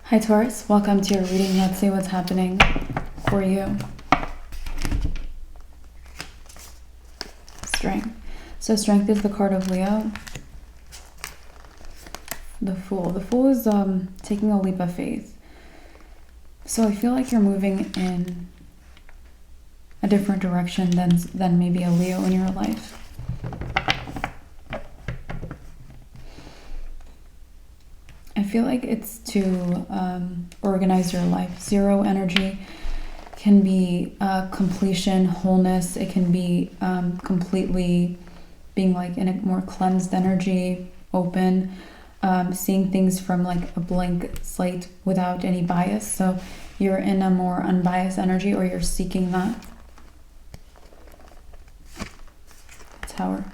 Hi Taurus, welcome to your reading. Let's see what's happening for you. Strength. So strength is the card of Leo. The Fool. The Fool is taking a leap of faith. So I feel like you're moving in a different direction than maybe a Leo in your life. I feel like it's to organize your life. Zero energy can be completion, wholeness. It can be completely being like in a more cleansed energy, open, seeing things from like a blank slate without any bias. So you're in a more unbiased energy, or you're seeking that. Tower.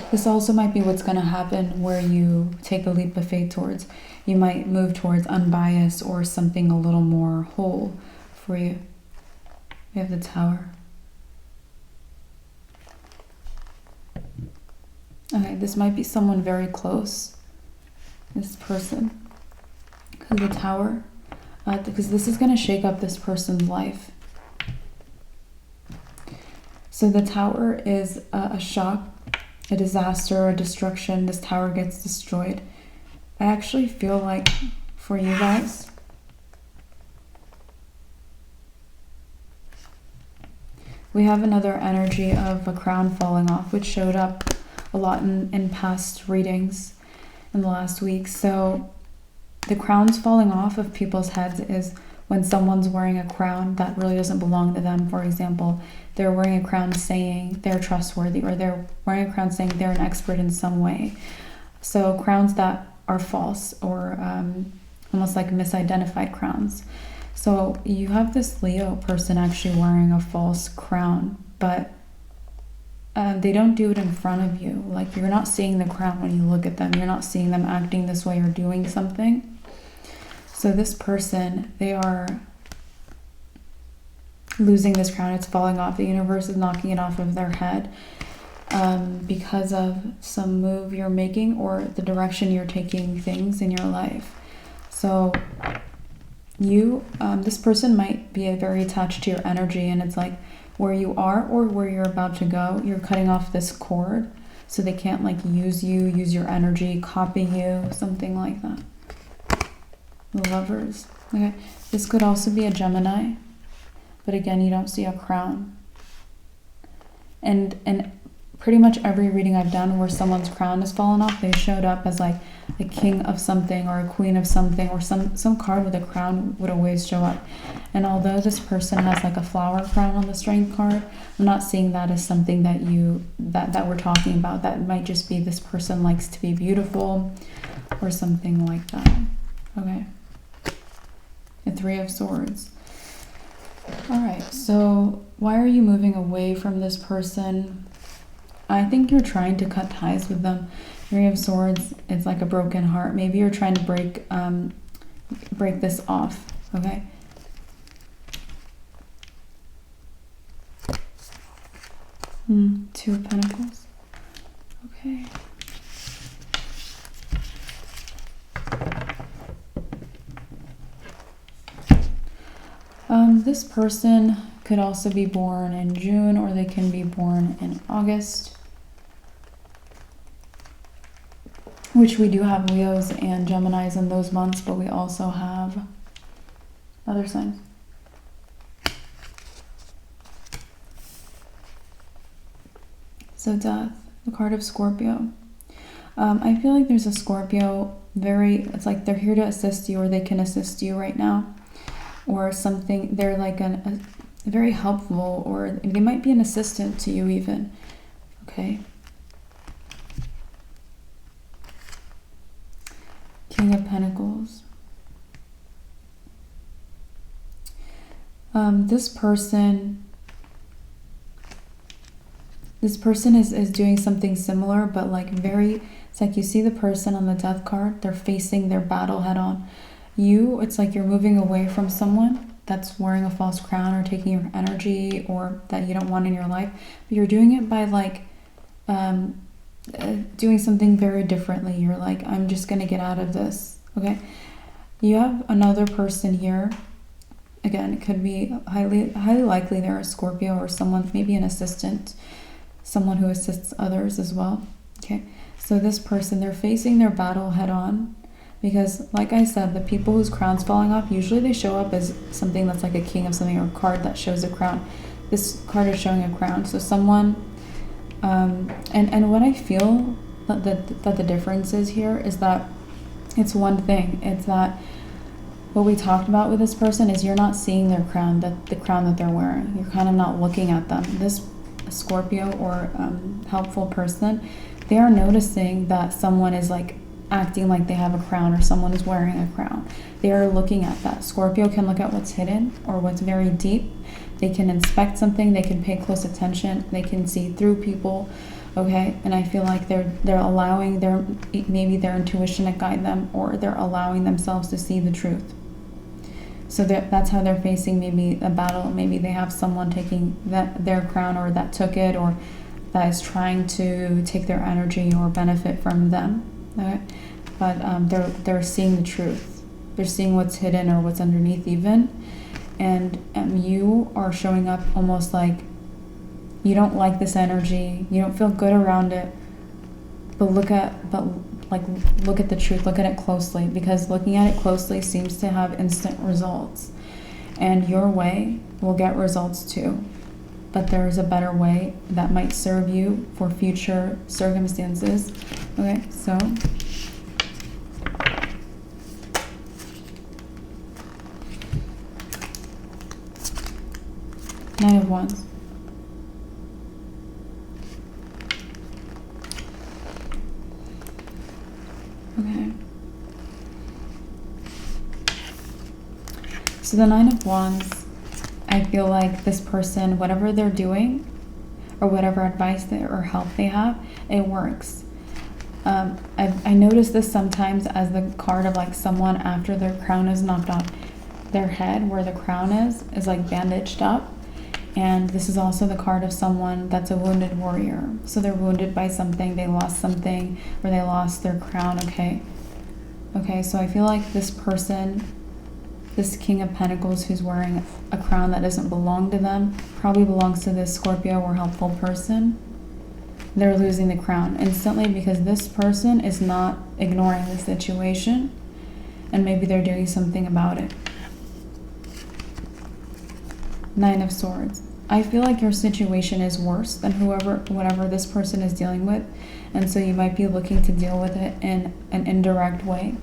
This also might be what's going to happen where you take a leap of faith towards. You might move towards unbiased or something a little more whole for you. We have the Tower. Okay, this might be someone very close. This person. Because the Tower. Because this is going to shake up this person's life. So the Tower is a shock, a disaster, a destruction. This tower gets destroyed. I actually feel like for you guys, we have another energy of a crown falling off, which showed up a lot in past readings in the last week. So the crowns falling off of people's heads is when someone's wearing a crown that really doesn't belong to them. For example, they're wearing a crown saying they're trustworthy, or they're wearing a crown saying they're an expert in some way. So crowns that are false, or almost like misidentified crowns. So you have this Leo person actually wearing a false crown, but they don't do it in front of you. Like, you're not seeing the crown when you look at them. You're not seeing them acting this way or doing something. So this person, they are losing this crown. It's falling off. The universe is knocking it off of their head because of some move you're making or the direction you're taking things in your life. So you, this person might be very attached to your energy, and it's like where you are or where you're about to go, you're cutting off this cord so they can't like use you, use your energy, copy you, something like that. Lovers. Okay, this could also be a Gemini, but again, you don't see a crown. And pretty much every reading I've done where someone's crown has fallen off, they showed up as like a king of something or a queen of something, or some card with a crown would always show up. And although this person has like a flower crown on the strength card, I'm not seeing that as something that that we're talking about. That might just be this person likes to be beautiful or something like that. Okay. The Three of Swords. All right, so why are you moving away from this person? I think you're trying to cut ties with them. Three of Swords, it's like a broken heart. Maybe you're trying to break this off, okay? Two of Pentacles. Okay. This person could also be born in June, or they can be born in August, which we do have Leos and Geminis in those months, but we also have other signs. So Death, the card of Scorpio. I feel like there's a Scorpio, it's like they're here to assist you, or they can assist you right now. Or something, they're like a very helpful, or they might be an assistant to you even, okay? King of Pentacles. This person is doing something similar, but like it's like you see the person on the Death card, they're facing their battle head on. It's like you're moving away from someone that's wearing a false crown or taking your energy, or that you don't want in your life, but you're doing it by like doing something very differently. You're like, I'm just going to get out of this. Okay. You have another person here. Again, it could be highly likely they're a Scorpio or someone, maybe an assistant, someone who assists others as well. Okay. So this person, they're facing their battle head on, because like I said, the people whose crown's falling off, usually they show up as something that's like a king of something, or a card that shows a crown. This card is showing a crown. So someone, and what I feel that the difference is here is that it's one thing. It's that what we talked about with this person is you're not seeing their crown, the crown that they're wearing. You're kind of not looking at them. This Scorpio or helpful person, they are noticing that someone is like acting like they have a crown, or someone is wearing a crown. They are looking at that. Scorpio can look at what's hidden or what's very deep. They can inspect something. They can pay close attention. They can see through people. Okay, and I feel like they're allowing maybe their intuition to guide them, or they're allowing themselves to see the truth. So that's how they're facing maybe a battle. Maybe they have someone taking their crown, or that took it, or that is trying to take their energy or benefit from them. Okay, but they're seeing the truth. They're seeing what's hidden or what's underneath even, and you are showing up almost like you don't like this energy. You don't feel good around it. But look at the truth. Look at it closely, because looking at it closely seems to have instant results, and your way will get results too. But there is a better way that might serve you for future circumstances. Okay, so Nine of Wands. Okay. So the Nine of Wands, I feel like this person, whatever they're doing, or whatever advice or help they have, it works. I notice this sometimes as the card of like someone after their crown is knocked off their head, where the crown is like bandaged up. And this is also the card of someone that's a wounded warrior. So they're wounded by something, they lost something, or they lost their crown, okay? Okay, so I feel like this person, this King of Pentacles who's wearing a crown that doesn't belong to them, probably belongs to this Scorpio or helpful person. They're losing the crown instantly because this person is not ignoring the situation, and maybe they're doing something about it. Nine of Swords. I feel like your situation is worse than whatever this person is dealing with, and so you might be looking to deal with it in an indirect way.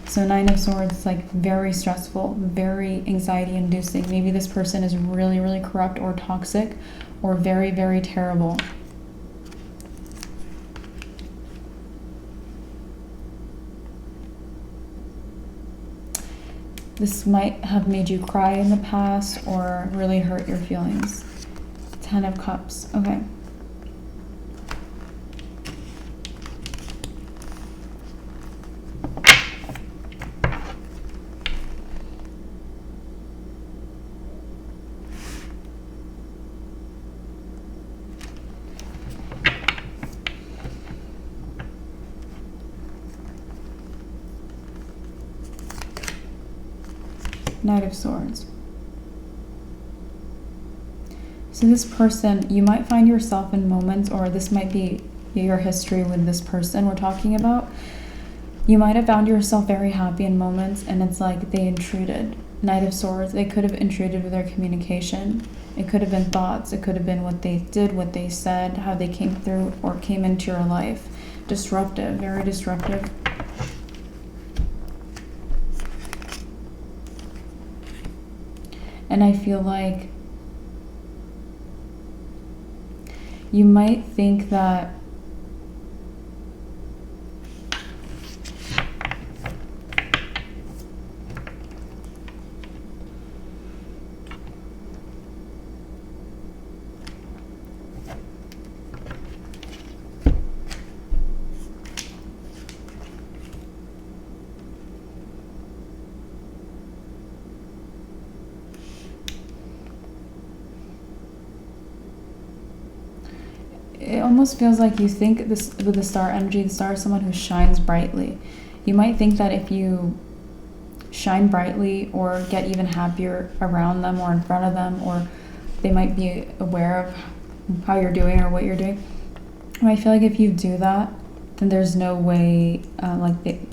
So Nine of Swords is like very stressful, very anxiety inducing. Maybe this person is really, really corrupt or toxic, or very, very terrible. This might have made you cry in the past or really hurt your feelings. Ten of Cups. Okay. Knight of Swords. So this person, you might find yourself in moments, or this might be your history with this person we're talking about. You might have found yourself very happy in moments, and it's like they intruded. Knight of Swords, they could have intruded with their communication. It could have been thoughts. It could have been what they did, what they said, how they came through or came into your life. Disruptive, very disruptive. And I feel like you might think that it almost feels like you think this with the star energy. The star is someone who shines brightly. You might think that if you shine brightly or get even happier around them or in front of them, or they might be aware of how you're doing or what you're doing. And I feel like if you do that, then there's no way,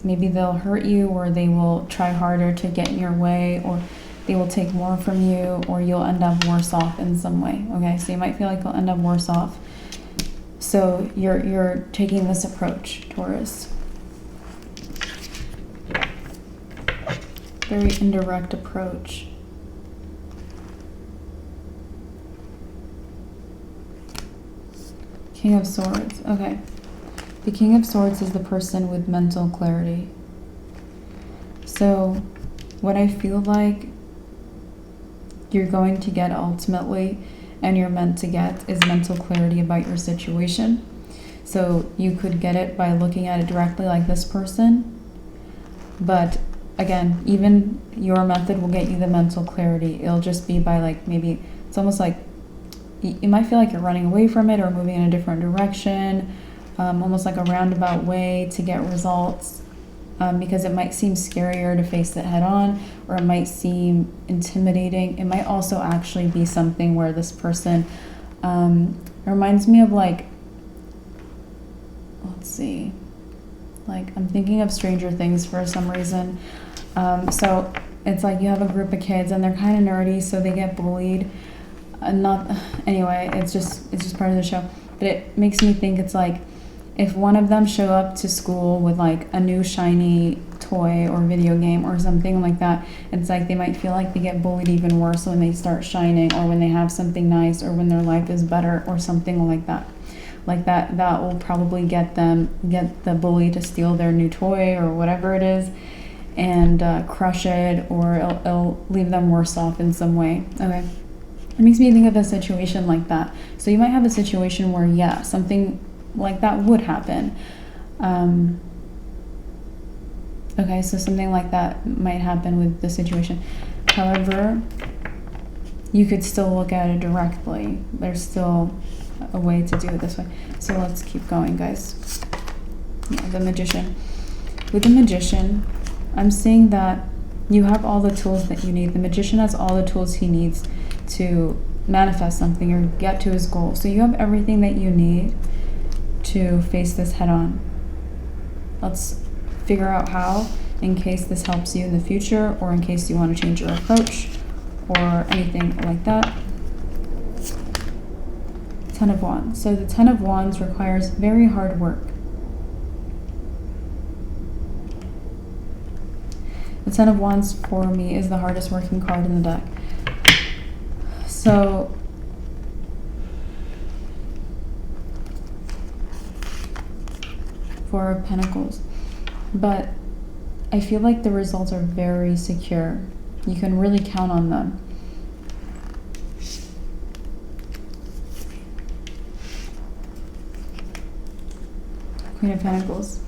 maybe they'll hurt you, or they will try harder to get in your way, or they will take more from you, or you'll end up worse off in some way. Okay, so you might feel like you'll end up worse off. So you're taking this approach, Taurus. Very indirect approach. King of Swords. Okay. The King of Swords is the person with mental clarity. So what I feel like you're going to get ultimately, and you're meant to get, is mental clarity about your situation. So you could get it by looking at it directly like this person. But again, even your method will get you the mental clarity. It'll just be by like, maybe it's almost like you might feel like you're running away from it or moving in a different direction, almost like a roundabout way to get results, because it might seem scarier to face it head on, or it might seem intimidating. It might also actually be something where this person reminds me of like, let's see, like I'm thinking of Stranger Things for some reason. So it's like you have a group of kids and they're kind of nerdy, so they get bullied. Anyway, it's just part of the show. But it makes me think it's like if one of them show up to school with like a new shiny toy or video game or something like that, it's like they might feel like they get bullied even worse when they start shining, or when they have something nice, or when their life is better or something like that. Like that will probably get the bully to steal their new toy or whatever it is, and crush it, or it'll leave them worse off in some way. Okay. It makes me think of a situation like that. So you might have a situation where, yeah, something like that would happen. Okay, so something like that might happen with the situation. However, you could still look at it directly. There's still a way to do it this way. So let's keep going, guys. Yeah, the Magician. With the Magician, I'm seeing that you have all the tools that you need. The Magician has all the tools he needs to manifest something or get to his goal. So you have everything that you need to face this head on. Let's figure out how, in case this helps you in the future, or in case you want to change your approach or anything like that. Ten of Wands. So the Ten of Wands requires very hard work. The Ten of Wands for me is the hardest working card in the deck. So Four of Pentacles. But I feel like the results are very secure. You can really count on them. Queen of Pentacles.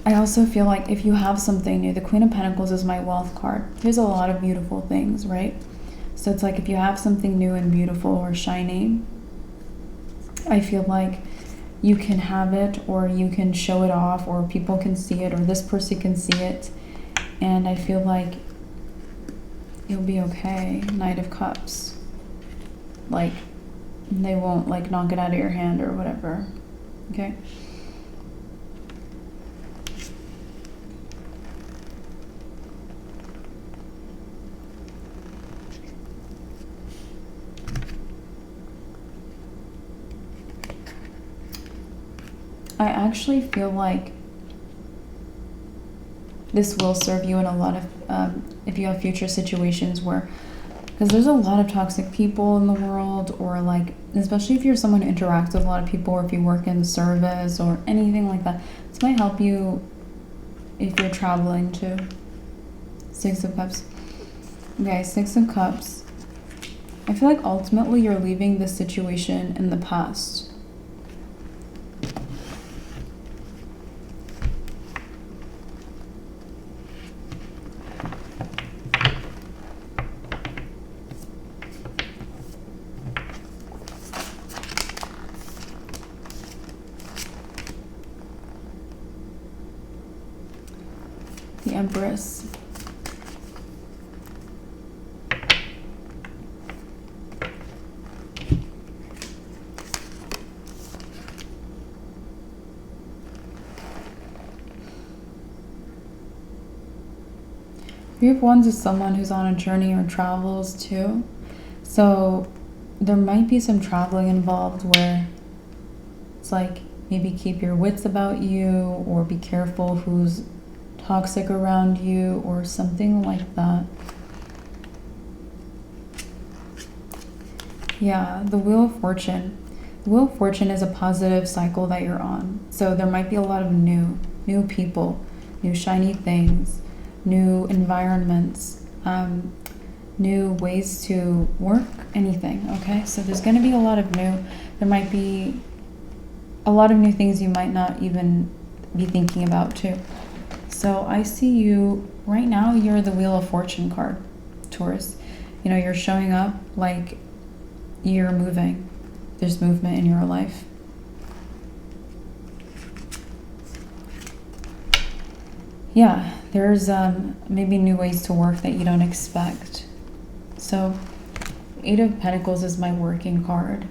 I also feel like if you have something new, the Queen of Pentacles is my wealth card. There's a lot of beautiful things, right? So it's like if you have something new and beautiful or shiny, I feel like you can have it, or you can show it off, or people can see it, or this person can see it. And I feel like you'll be okay. Knight of Cups. Like, they won't like knock it out of your hand or whatever. Okay? I actually feel like this will serve you in a lot of, if you have future situations where, because there's a lot of toxic people in the world, or like, especially if you're someone who interacts with a lot of people, or if you work in service or anything like that. This might help you if you're traveling too. Six of Cups. Okay, Six of Cups. I feel like ultimately you're leaving this situation in the past. The Empress. Three of Wands is someone who's on a journey or travels too. So there might be some traveling involved where it's like maybe keep your wits about you, or be careful who's toxic around you, or something like that. Yeah, the Wheel of Fortune. The Wheel of Fortune is a positive cycle that you're on. So there might be a lot of new people, new shiny things, new environments, new ways to work, anything, okay? So there's going to be a lot of new. There might be a lot of new things you might not even be thinking about too. So I see you, right now, you're the Wheel of Fortune card, Taurus. You know, you're showing up like you're moving. There's movement in your life. Yeah, there's maybe new ways to work that you don't expect. So 8 of Pentacles is my working card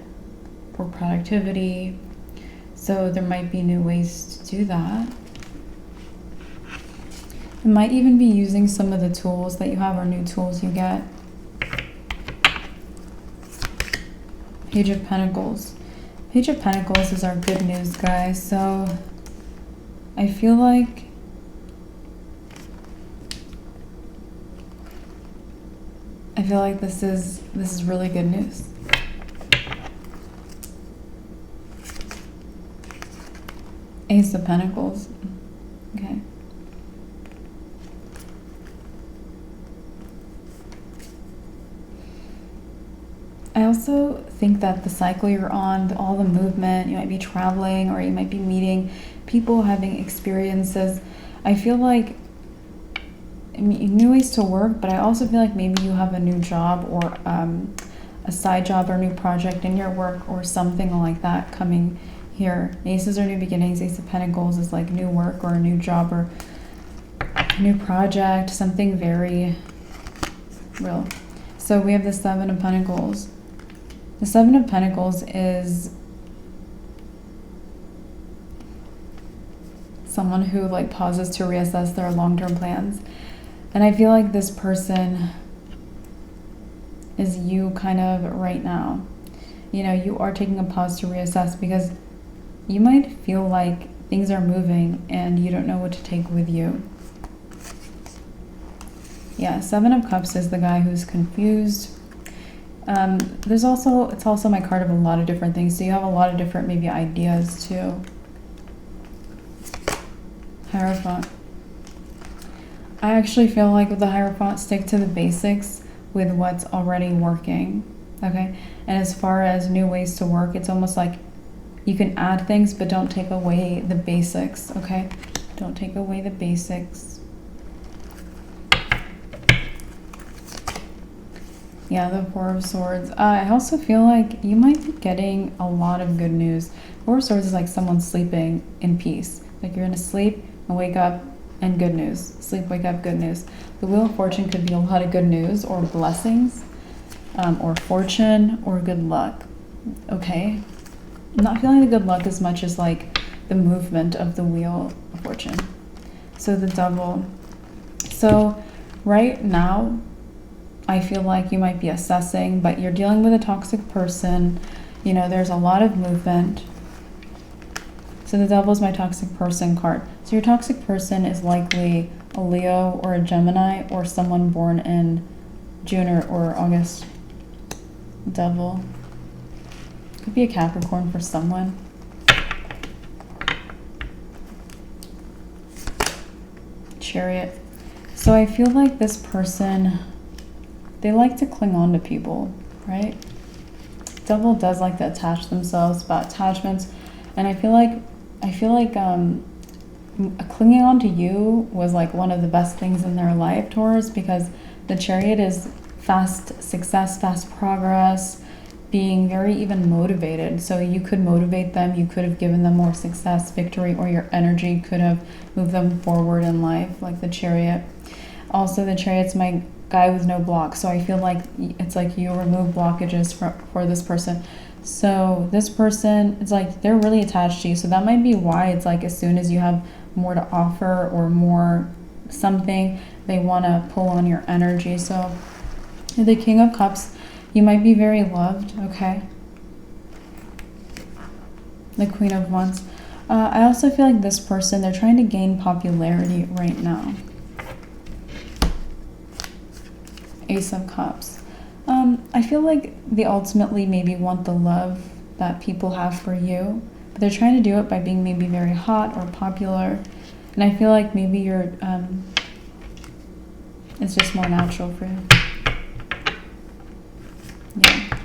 for productivity. So there might be new ways to do that. You might even be using some of the tools that you have, or new tools you get. Page of Pentacles. Page of Pentacles is our good news, guys. So I feel like this is really good news. Ace of Pentacles. Okay. I also think that the cycle you're on, all the movement, you might be traveling, or you might be meeting people, having experiences. I feel like, I mean, new ways to work, but I also feel like maybe you have a new job, or a side job, or new project in your work, or something like that coming here. Aces are new beginnings. Ace of Pentacles is like new work, or a new job, or a new project, something very real. So we have the Seven of Pentacles. The Seven of Pentacles is someone who like pauses to reassess their long-term plans. And I feel like this person is you kind of right now. You know, you are taking a pause to reassess, because you might feel like things are moving and you don't know what to take with you. Yeah, Seven of Cups is the guy who's confused. It's also my card of a lot of different things. So you have a lot of different maybe ideas too. Hierophant. I actually feel like with the Hierophant, stick to the basics with what's already working, okay? And as far as new ways to work, it's almost like you can add things, but don't take away the basics, okay? Don't take away the basics. Yeah, the Four of Swords. I also feel like you might be getting a lot of good news. Four of Swords is like someone sleeping in peace. Like you're gonna sleep and wake up and good news. Sleep, wake up, good news. The Wheel of Fortune could be a lot of good news, or blessings, or fortune, or good luck. Okay? I'm not feeling the good luck as much as like the movement of the Wheel of Fortune. So the Devil. So right now, I feel like you might be assessing, but you're dealing with a toxic person. You know, there's a lot of movement. So the Devil is my toxic person card. So your toxic person is likely a Leo or a Gemini, or someone born in June or August. Devil. Could be a Capricorn for someone. Chariot. So I feel like this person, they like to cling on to people, right? Devil does like to attach themselves, about attachments. And I feel like clinging on to you was like one of the best things in their life, Taurus, because the Chariot is fast success, fast progress, being very even motivated. So you could motivate them, you could have given them more success, victory, or your energy could have moved them forward in life, like the Chariot. Also, the Chariot's my guy with no blocks, so I feel like it's like you remove blockages for this person. So this person, it's like they're really attached to you, so that might be why it's like as soon as you have more to offer or more something, they want to pull on your energy. So the King of Cups, you might be very loved, okay? The Queen of Wands. I also feel like this person, they're trying to gain popularity right now. Ace of Cups. I feel like they ultimately maybe want the love that people have for you, but they're trying to do it by being maybe very hot or popular. And I feel like maybe you're, it's just more natural for you. Yeah.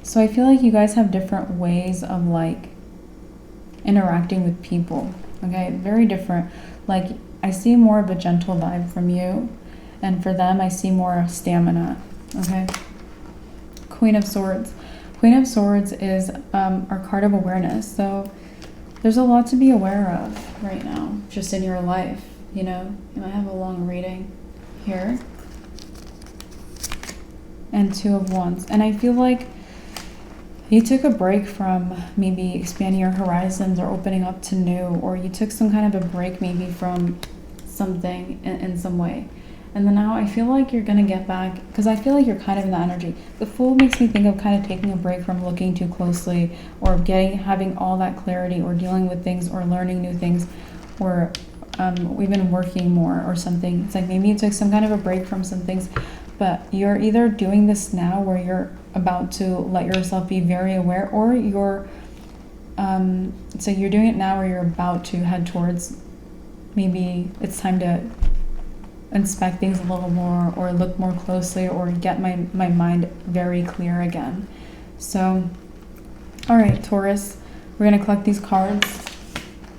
So I feel like you guys have different ways of like interacting with people. Okay, very different. Like I see more of a gentle vibe from you, and for them I see more stamina. Okay. Queen of Swords. Queen of Swords is our card of awareness. So there's a lot to be aware of right now, just in your life. You know, you might have a long reading here. And Two of Wands. And I feel like you took a break from maybe expanding your horizons or opening up to new, or you took some kind of a break maybe from something in some way. And then now I feel like you're going to get back, because I feel like you're kind of in the energy. The Fool makes me think of kind of taking a break from looking too closely, or having all that clarity, or dealing with things, or learning new things, or we've been working more or something. It's like maybe you took some kind of a break from some things, but you're either doing this now where you're about to let yourself be very aware, or you're so you're doing it now where you're about to head towards maybe it's time to inspect things a little more, or look more closely, or get my mind very clear again. So all right, Taurus, we're going to collect these cards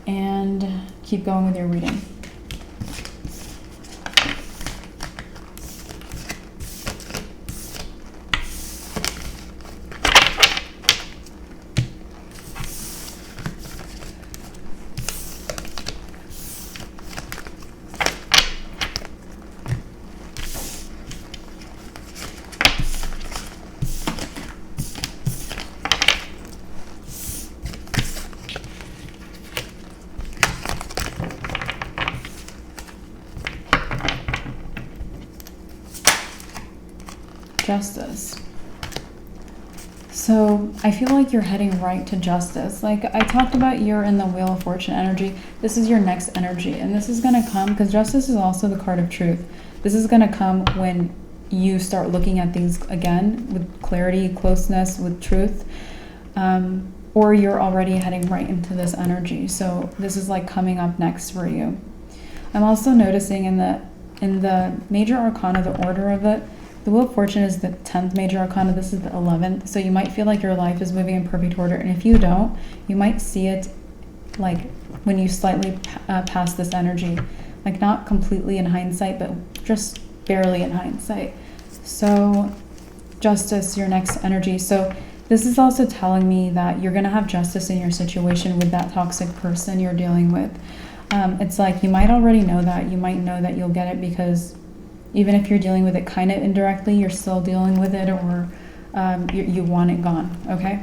and keep going with your reading. Justice. So I feel like you're heading right to justice. Like I talked about, you're in the Wheel of Fortune energy. This is your next energy, and this is going to come because justice is also the card of truth. This is going to come when you start looking at things again with clarity, closeness, with truth, or you're already heading right into this energy. So this is like coming up next for you. I'm also noticing in the major arcana, the order of it, the Wheel of Fortune is the 10th major arcana. This is the 11th. So you might feel like your life is moving in perfect order. And if you don't, you might see it like when you slightly pass this energy. Like not completely in hindsight, but just barely in hindsight. So justice, your next energy. So this is also telling me that you're going to have justice in your situation with that toxic person you're dealing with. It's like you might already know that. You might know that you'll get it because even if you're dealing with it kind of indirectly, you're still dealing with it, or you want it gone, okay?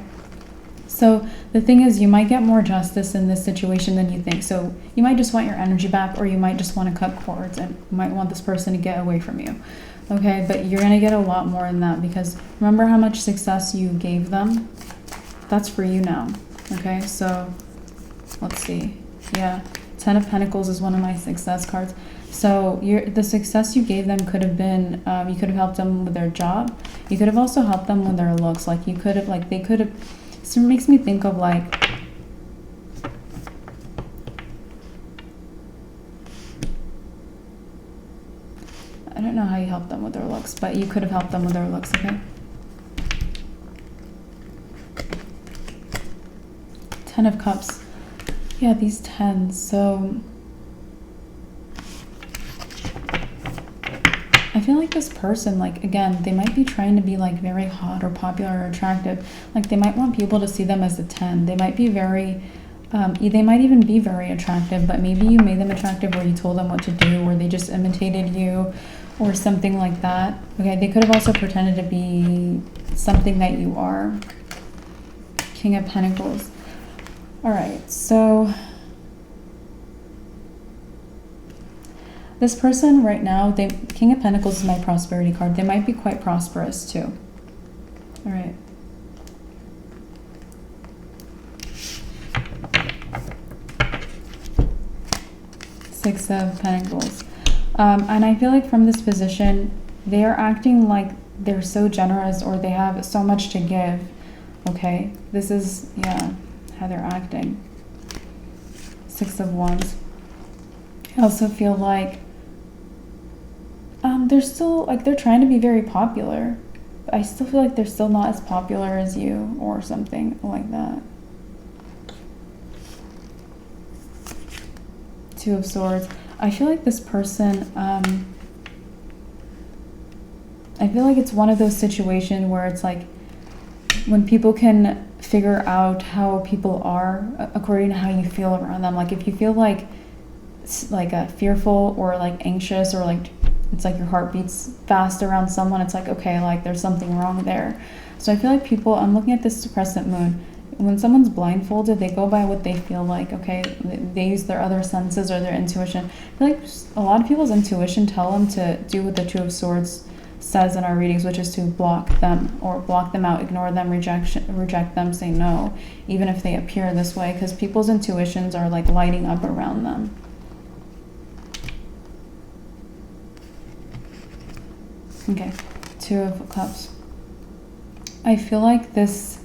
So the thing is, you might get more justice in this situation than you think. So you might just want your energy back, or you might just want to cut cords and might want this person to get away from you, okay? But you're going to get a lot more than that, because remember how much success you gave them? That's for you now, okay? So let's see. Yeah, 10 of Pentacles is one of my success cards. So the success you gave them could have been, you could have helped them with their job. You could have also helped them with their looks. Like you could have, like they could have, so it makes me think of like, I don't know how you helped them with their looks, but you could have helped them with their looks, okay? 10 of Cups. Yeah, these 10s. So I feel feel like this person, like, again, they might be trying to be like very hot or popular or attractive. Like they might want people to see them as a 10. They might be very, they might even be very attractive, but maybe you made them attractive or you told them what to do, or they just imitated you or something like that. Okay, they could have also pretended to be something that you are. King of Pentacles. All right, so this person right now, King of Pentacles is my prosperity card. They might be quite prosperous too. All right. Six of Pentacles. And I feel like from this position, they are acting like they're so generous or they have so much to give. Okay, this is, yeah, how they're acting. Six of Wands. I also feel like they're still, like, they're trying to be very popular. I still feel like they're still not as popular as you or something like that. Two of Swords. I feel like this person, I feel like it's one of those situations where it's like when people can figure out how people are according to how you feel around them. Like if you feel like fearful or like anxious or like it's like your heart beats fast around someone, it's like, okay, like there's something wrong there. So I feel like people, I'm looking at this crescent moon, when someone's blindfolded, they go by what they feel like, okay? They use their other senses or their intuition. I feel like a lot of people's intuition tell them to do what the Two of Swords says in our readings, which is to block them or block them out, ignore them, reject them, say no, even if they appear this way, because people's intuitions are like lighting up around them. Okay, Two of Cups. I feel like this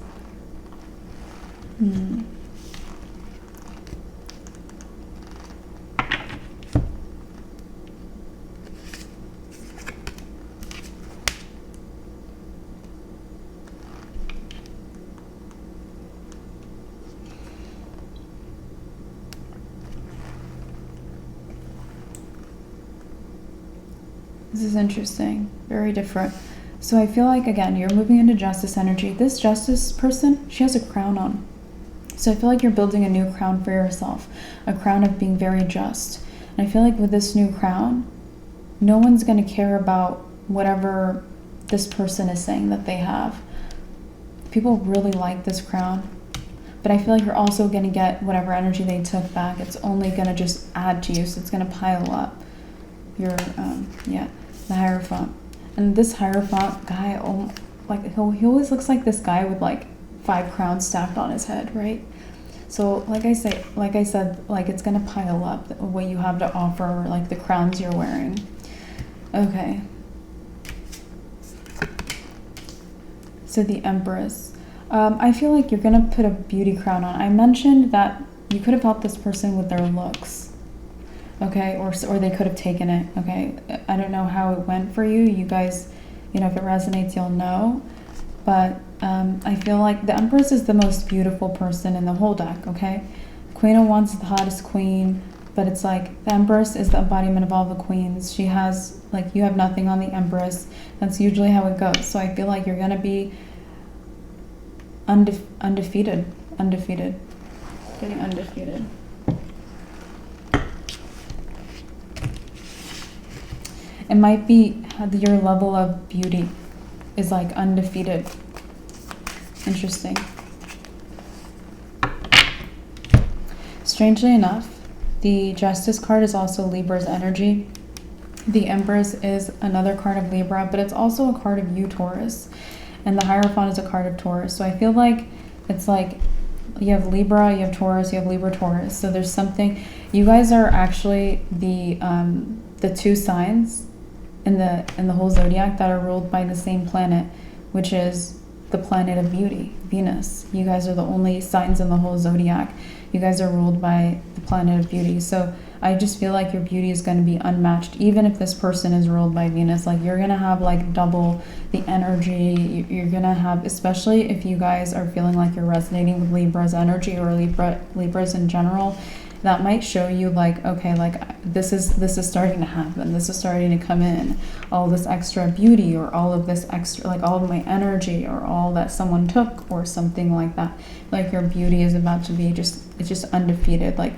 this is interesting, very different. So I feel like, again, you're moving into justice energy. This justice person, she has a crown on. So I feel like you're building a new crown for yourself, a crown of being very just. And I feel like with this new crown, no one's going to care about whatever this person is saying that they have. People really like this crown. But I feel like you're also going to get whatever energy they took back. It's only going to just add to you, so it's going to pile up. Your, the Hierophant. And this Hierophant guy, like he always looks like this guy with like 5 crowns stacked on his head, right? So like I said, like it's gonna pile up what you have to offer, like the crowns you're wearing. Okay. So the Empress. I feel like you're gonna put a beauty crown on. I mentioned that you could have helped this person with their looks. Okay, or they could have taken it. Okay, I don't know how it went for you. You guys, if it resonates, you'll know. But I feel like the Empress is the most beautiful person in the whole deck, okay? Queen of Wands is the hottest queen, but it's like the Empress is the embodiment of all the queens. She has, like, you have nothing on the Empress. That's usually how it goes. So I feel like you're going to be undefeated. Getting undefeated. It might be your level of beauty is like undefeated. Interesting. Strangely enough, the Justice card is also Libra's energy. The Empress is another card of Libra, but it's also a card of you, Taurus. And the Hierophant is a card of Taurus. So I feel like it's like you have Libra, you have Taurus, you have Libra, Taurus. So there's something, you guys are actually the two signs in the whole zodiac that are ruled by the same planet, which is the planet of beauty, Venus. You guys are the only signs in the whole zodiac. You guys are ruled by the planet of beauty. So I just feel like your beauty is going to be unmatched, even if this person is ruled by Venus. Like you're going to have like double the energy. You're going to have, especially if you guys are feeling like you're resonating with Libra's energy or Libras in general, that might show you like, okay, like this is starting to happen, this is starting to come in, all this extra beauty, or all of this extra, like all of my energy, or all that someone took, or something like that. Like your beauty is about to be it's just undefeated, like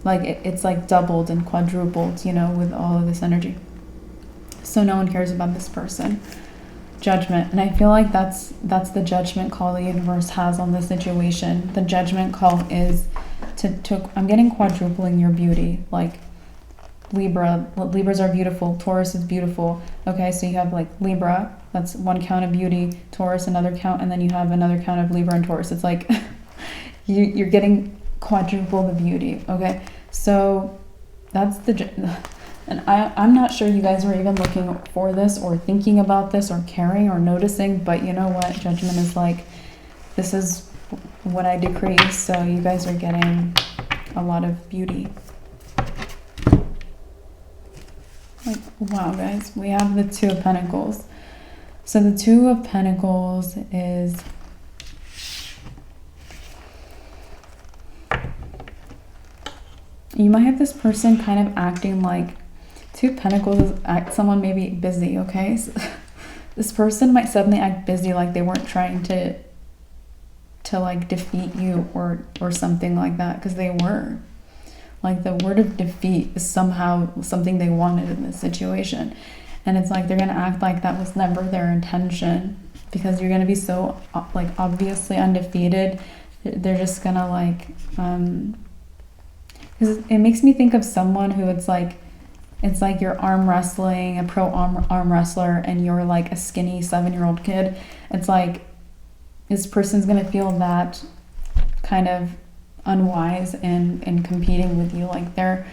it's like doubled and quadrupled, you know, with all of this energy. So no one cares about this person. Judgment. And I feel like that's the judgment call the universe has on this situation. The judgment call is to I'm getting quadrupling your beauty. Like Libras are beautiful, Taurus is beautiful. Okay, so you have like Libra, that's one count of beauty, Taurus another count, and then you have another count of Libra and Taurus. It's like you're getting quadruple the beauty. Okay, so that's and I'm not sure you guys were even looking for this, or thinking about this, or caring, or noticing, but you know what? Judgment is like, this is what I decree, so you guys are getting a lot of beauty. Like, wow, guys, we have the Two of Pentacles. So the Two of Pentacles is... you might have this person kind of acting like... Two of Pentacles is someone maybe busy, okay? So this person might suddenly act busy, like they weren't trying to like defeat you or something like that, because they were. Like the word of defeat is somehow something they wanted in this situation. And it's like they're going to act like that was never their intention, because you're going to be so like obviously undefeated. They're just going to like... because it makes me think of someone who it's like you're arm wrestling, a pro arm wrestler, and you're like a skinny 7-year-old kid. It's like this person's gonna feel that kind of unwise in competing with you. Like they're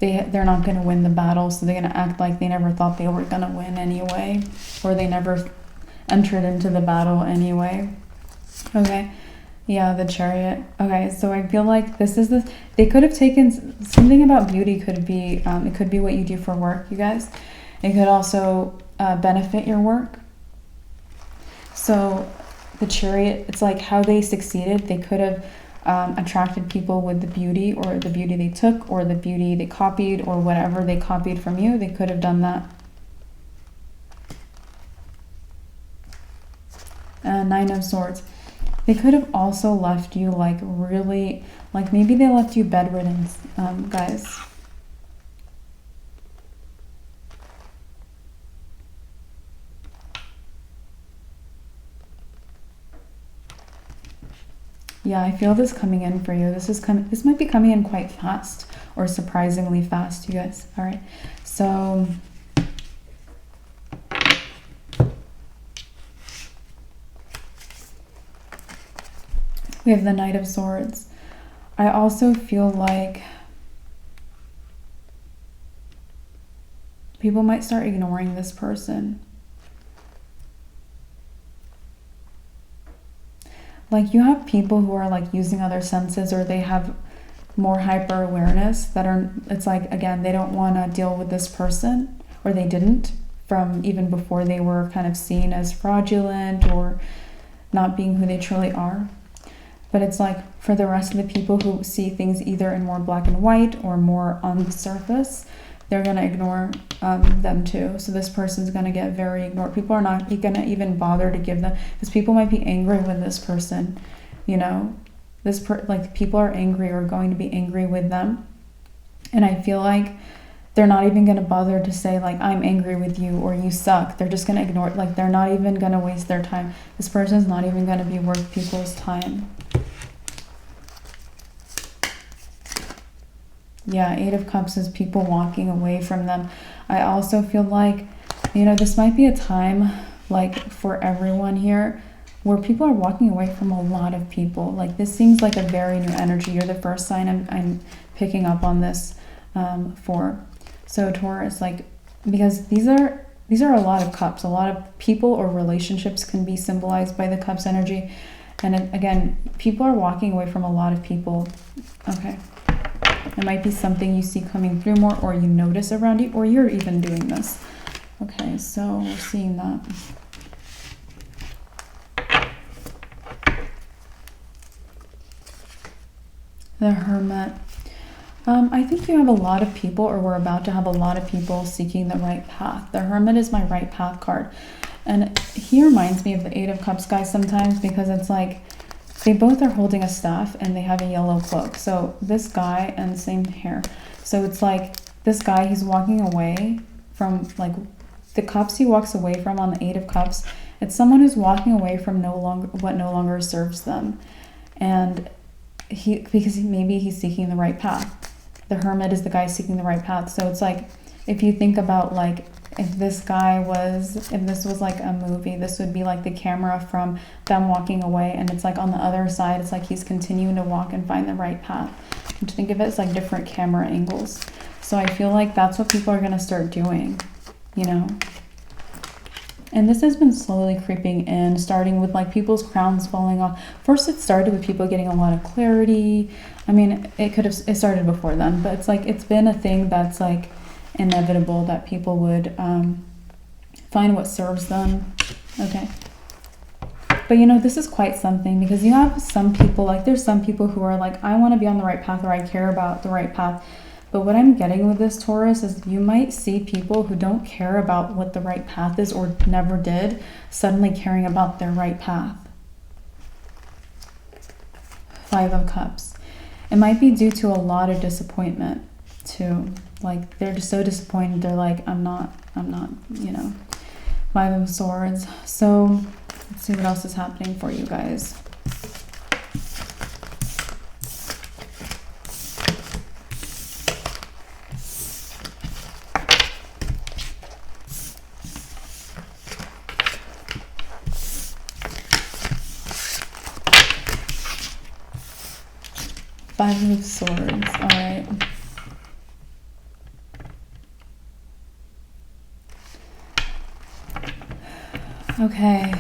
not gonna win the battle, so they're gonna act like they never thought they were gonna win anyway, or they never entered into the battle anyway. Okay. Yeah, the Chariot. Okay, so I feel like they could have taken something about beauty. Could be it could be what you do for work, you guys. It could also benefit your work. So the Chariot, it's like how they succeeded. They could have attracted people with the beauty, or the beauty they took, or the beauty they copied, or whatever they copied from you. They could have done that. Nine of Swords. They could have also left you like really, like maybe they left you bedridden, guys. Yeah, I feel this coming in for you. This might be coming in quite fast, or surprisingly fast, you guys. All right, so... we have the Knight of Swords. I also feel like people might start ignoring this person. Like you have people who are like using other senses, or they have more hyper awareness that are, it's like, again, they don't want to deal with this person, or they didn't from even before they were kind of seen as fraudulent or not being who they truly are. But it's like for the rest of the people who see things either in more black and white or more on the surface, they're going to ignore them too. So this person's going to get very ignored. People are not going to even bother to give them, because people might be angry with this person, you know. Like people are angry or going to be angry with them. And I feel like they're not even going to bother to say like, I'm angry with you, or you suck. They're just going to ignore it. Like they're not even going to waste their time. This person's not even going to be worth people's time. Yeah, Eight of Cups is people walking away from them. I also feel like, you know, this might be a time like for everyone here where people are walking away from a lot of people. Like this seems like a very new energy. You're the first sign I'm picking up on this for. So Taurus, like, because these are a lot of cups. A lot of people or relationships can be symbolized by the Cups energy. And again, people are walking away from a lot of people. Okay. It might be something you see coming through more, or you notice around you, or you're even doing this. Okay, so we're seeing that. The Hermit. I think you have a lot of people, or we're about to have a lot of people seeking the right path. The Hermit is my right path card. And he reminds me of the Eight of Cups guy sometimes, because it's like they both are holding a staff and they have a yellow cloak. So this guy, and same hair. So it's like this guy, he's walking away from like the cups he walks away from on the Eight of Cups. It's someone who's walking away from what no longer serves them. And because maybe he's seeking the right path. The Hermit is the guy seeking the right path. So it's like, if you think about like, if this was like a movie, this would be like the camera from them walking away, and it's like on the other side, it's like he's continuing to walk and find the right path. And to think of it as like different camera angles. So I feel like that's what people are going to start doing, you know? And this has been slowly creeping in, starting with like people's crowns falling off. First, it started with people getting a lot of clarity. I mean, it started before then, but it's like, it's been a thing that's like inevitable that people would find what serves them. Okay. But you know, this is quite something, because you have some people, like there's some people who are like, I want to be on the right path, or I care about the right path. But what I'm getting with this Taurus is you might see people who don't care about what the right path is, or never did, suddenly caring about their right path. Five of Cups. It might be due to a lot of disappointment too. Like they're just so disappointed. They're like, I'm not, you know. Five of Swords. So let's see what else is happening for you guys. Five of Swords. All right. Okay.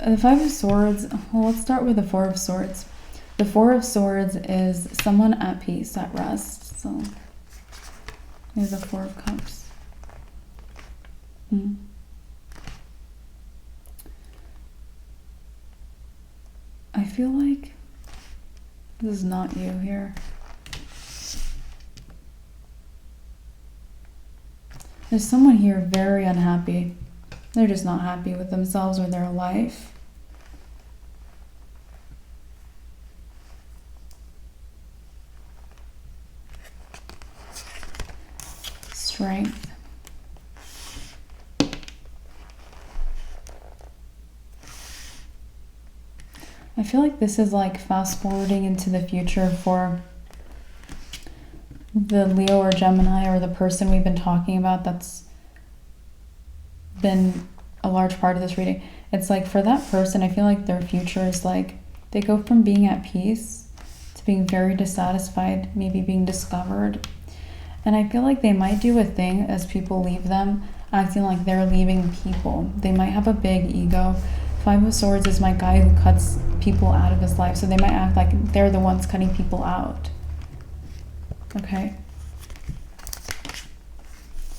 The Five of Swords, well, let's start with the Four of Swords. The Four of Swords is someone at peace, at rest. So there's the Four of Cups. I feel like this is not you here. There's someone here very unhappy. They're just not happy with themselves or their life. Strength. I feel like this is like fast forwarding into the future for the Leo or Gemini, or the person we've been talking about that's been a large part of this reading. It's like for that person, I feel like their future is like they go from being at peace to being very dissatisfied, maybe being discovered. And I feel like they might do a thing as people leave them, acting like they're leaving people. They might have a big ego. Five of Swords is my guy who cuts people out of his life. So they might act like they're the ones cutting people out. Okay.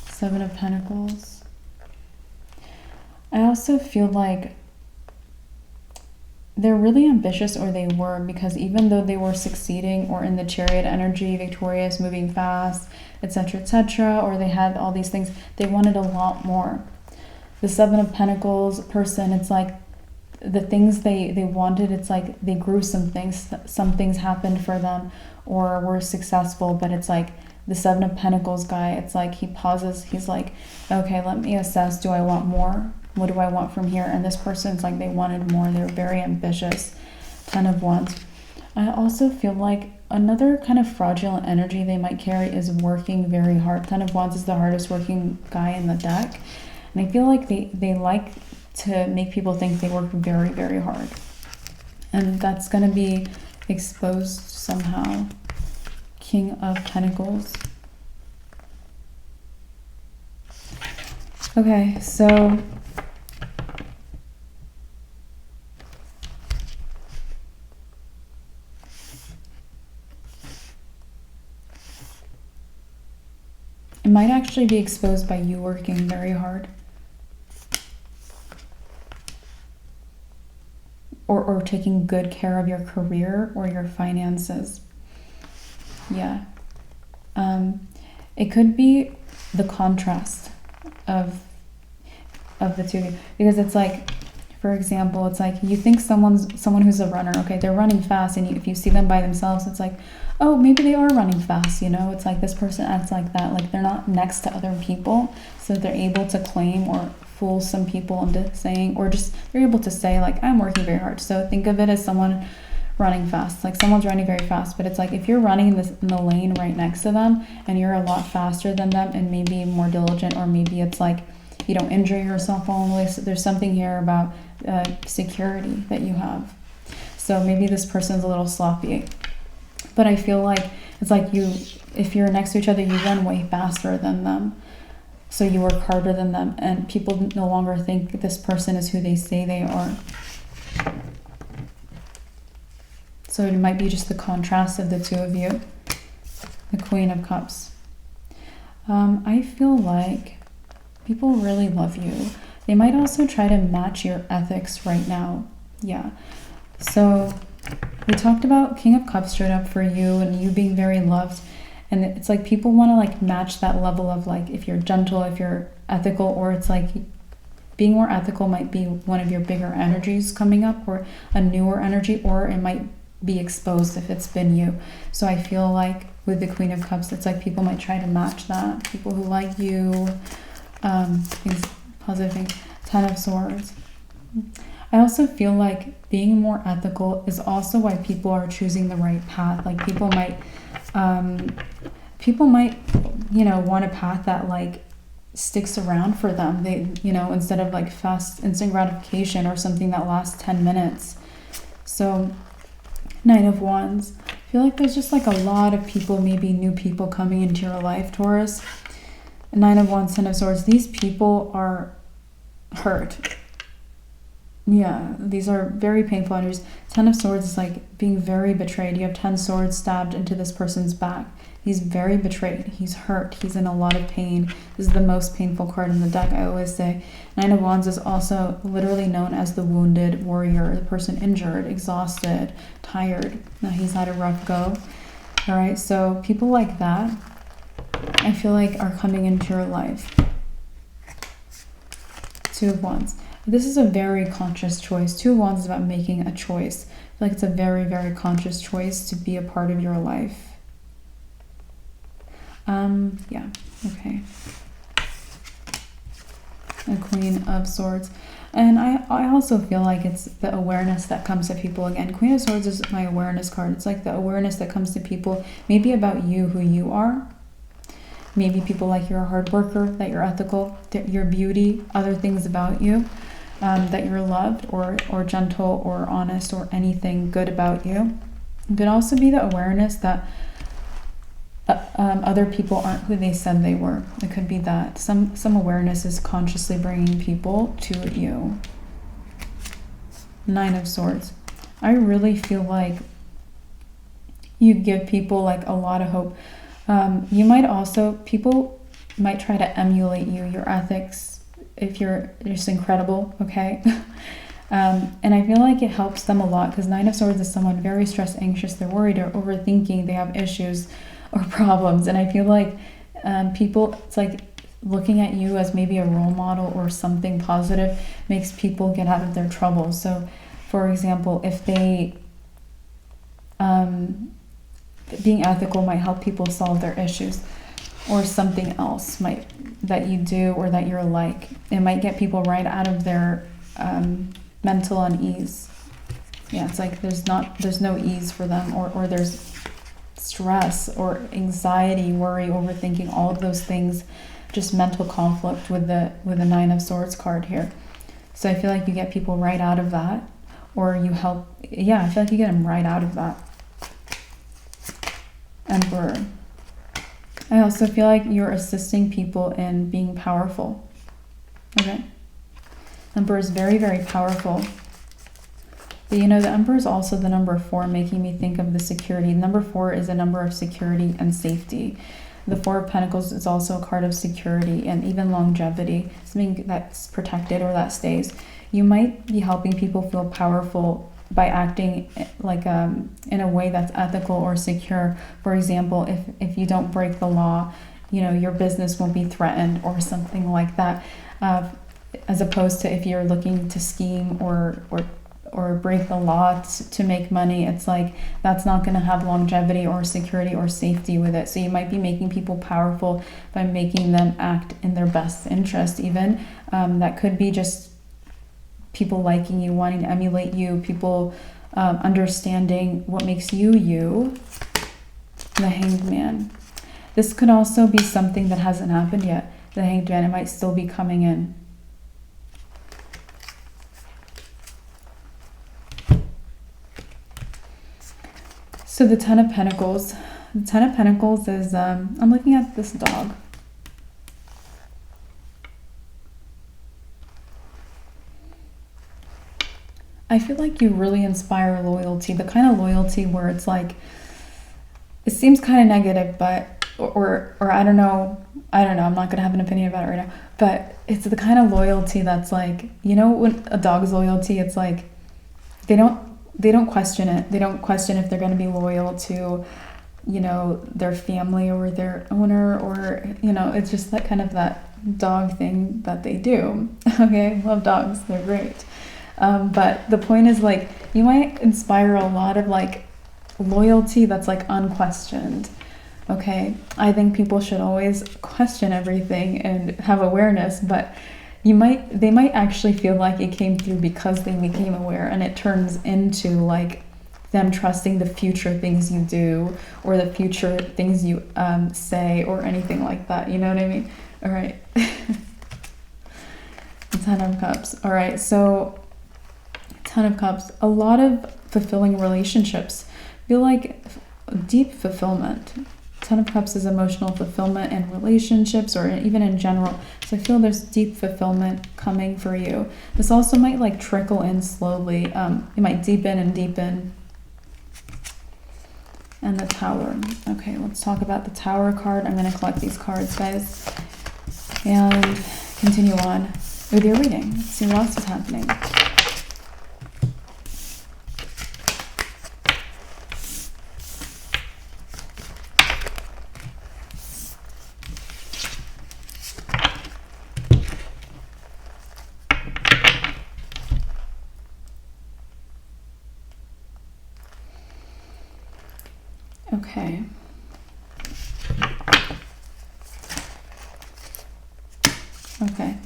Seven of Pentacles. I also feel like they're really ambitious, or they were, because even though they were succeeding or in the Chariot energy, victorious, moving fast, etc., or they had all these things, they wanted a lot more. The Seven of Pentacles person, it's like the things they wanted, it's like they grew some things happened for them or were successful, but it's like the Seven of Pentacles guy, it's like he pauses, he's like, okay, let me assess, do I want more? What do I want from here? And this person's like, they wanted more. They were very ambitious. Ten of Wands. I also feel like another kind of fraudulent energy they might carry is working very hard. Ten of Wands is the hardest working guy in the deck. And I feel like they like to make people think they work very, very hard. And that's going to be exposed somehow. King of Pentacles. Okay, so It might actually be exposed by you working very hard. Or taking good care of your career or your finances. Yeah. It could be the contrast of the two of you. Because it's like, for example, it's like you think someone who's a runner, okay, they're running fast, and if you see them by themselves, it's like, oh, maybe they are running fast, you know? It's like this person acts like that, like they're not next to other people, so they're able to claim or fool some people into saying, or just they're able to say like, I'm working very hard. So think of it as someone running fast, like someone's running very fast, but it's like if you're running in the lane right next to them and you're a lot faster than them and maybe more diligent, or maybe it's like you don't injure yourself all the way. So there's something here about security that you have. So maybe this person's a little sloppy, but I feel like it's like if you're next to each other, you run way faster than them. So you work harder than them, and people no longer think this person is who they say they are. So it might be just the contrast of the two of you. The Queen of Cups. I feel like people really love you. They might also try to match your ethics right now. Yeah. So we talked about King of Cups showed up for you and you being very loved. And it's like people want to like match that level of like if you're gentle, if you're ethical, or it's like being more ethical might be one of your bigger energies coming up, or a newer energy, or it might be exposed if it's been you. So I feel like with the Queen of Cups, it's like people might try to match that. People who like you, things, positive things. Ten of Swords. I also feel like being more ethical is also why people are choosing the right path. Like people might, you know, want a path that like sticks around for them. They, you know, instead of like fast instant gratification or something that lasts 10 minutes. So Knight of Wands. I feel like there's just like a lot of people, maybe new people coming into your life, Taurus. Nine of Wands, Ten of Swords. These people are hurt. Yeah, these are very painful energies. Ten of Swords is like being very betrayed. You have 10 swords stabbed into this person's back. He's very betrayed. He's hurt. He's in a lot of pain. This is the most painful card in the deck, I always say. Nine of Wands is also literally known as the wounded warrior, the person injured, exhausted, tired. Now he's had a rough go. All right, so people like that, I feel like, are coming into your life. Two of Wands. This is a very conscious choice. Two of Wands is about making a choice. I feel like it's a very, very conscious choice to be a part of your life. Yeah, okay. A Queen of Swords. And I also feel like it's the awareness that comes to people. Again, Queen of Swords is my awareness card. It's like the awareness that comes to people, maybe about you, who you are. Maybe people like you're a hard worker, that you're ethical, that your beauty, other things about you, that you're loved or gentle or honest or anything good about you. It could also be the awareness that other people aren't who they said they were. It could be that some awareness is consciously bringing people to you. Nine of Swords. I really feel like you give people like a lot of hope. You might also, people might try to emulate you, your ethics, if you're just incredible, okay? And I feel like it helps them a lot because Nine of Swords is someone very stressed, anxious, they're worried or overthinking, they have issues or problems. And I feel like people, it's like looking at you as maybe a role model or something positive makes people get out of their trouble. So for example, if they, being ethical might help people solve their issues, or something else that you do or that you're like, it might get people right out of their mental unease. Yeah, it's like there's no ease for them, or there's stress or anxiety, worry, overthinking, all of those things, just mental conflict with the Nine of Swords card here. So I feel like you get people right out of that, or you help, yeah, I feel like you get them right out of that. Emperor. I also feel like you're assisting people in being powerful. Okay. Emperor is very, very powerful. But you know, the Emperor is also the number 4, making me think of the security. Number 4 is a number of security and safety. The Four of Pentacles is also a card of security and even longevity, something that's protected or that stays. You might be helping people feel powerful by acting like in a way that's ethical or secure. For example, if you don't break the law, you know, your business won't be threatened or something like that. As opposed to if you're looking to scheme or break the law to make money, it's like that's not going to have longevity or security or safety with it. So you might be making people powerful by making them act in their best interest even. That could be just people liking you, wanting to emulate you, people understanding what makes you you. The Hanged Man. This could also be something that hasn't happened yet. The Hanged Man, it might still be coming in. So the Ten of Pentacles. The Ten of Pentacles is, I'm looking at this dog. I feel like you really inspire loyalty, the kind of loyalty where it's like, it seems kind of negative, but, or I don't know, I'm not going to have an opinion about it right now, but it's the kind of loyalty that's like, you know, when a dog's loyalty, it's like, they don't question it. They don't question if they're going to be loyal to, you know, their family or their owner, or, you know, it's just that kind of that dog thing that they do. Okay, love dogs, they're great. But the point is, like, you might inspire a lot of like loyalty that's like unquestioned. Okay, I think people should always question everything and have awareness, but they might actually feel like it came through because they became aware, and it turns into like them trusting the future things you do or the future things you say or anything like that. You know what I mean? All right. Ten of Cups. All right, so Ten of Cups. A lot of fulfilling relationships. Feel like deep fulfillment. Ten of Cups is emotional fulfillment in relationships or even in general. So I feel there's deep fulfillment coming for you. This also might like trickle in slowly. It might deepen and deepen. And the Tower. Okay, let's talk about the Tower card. I'm going to collect these cards, guys, and continue on with your reading. Let's see what else is happening. Okay. Okay.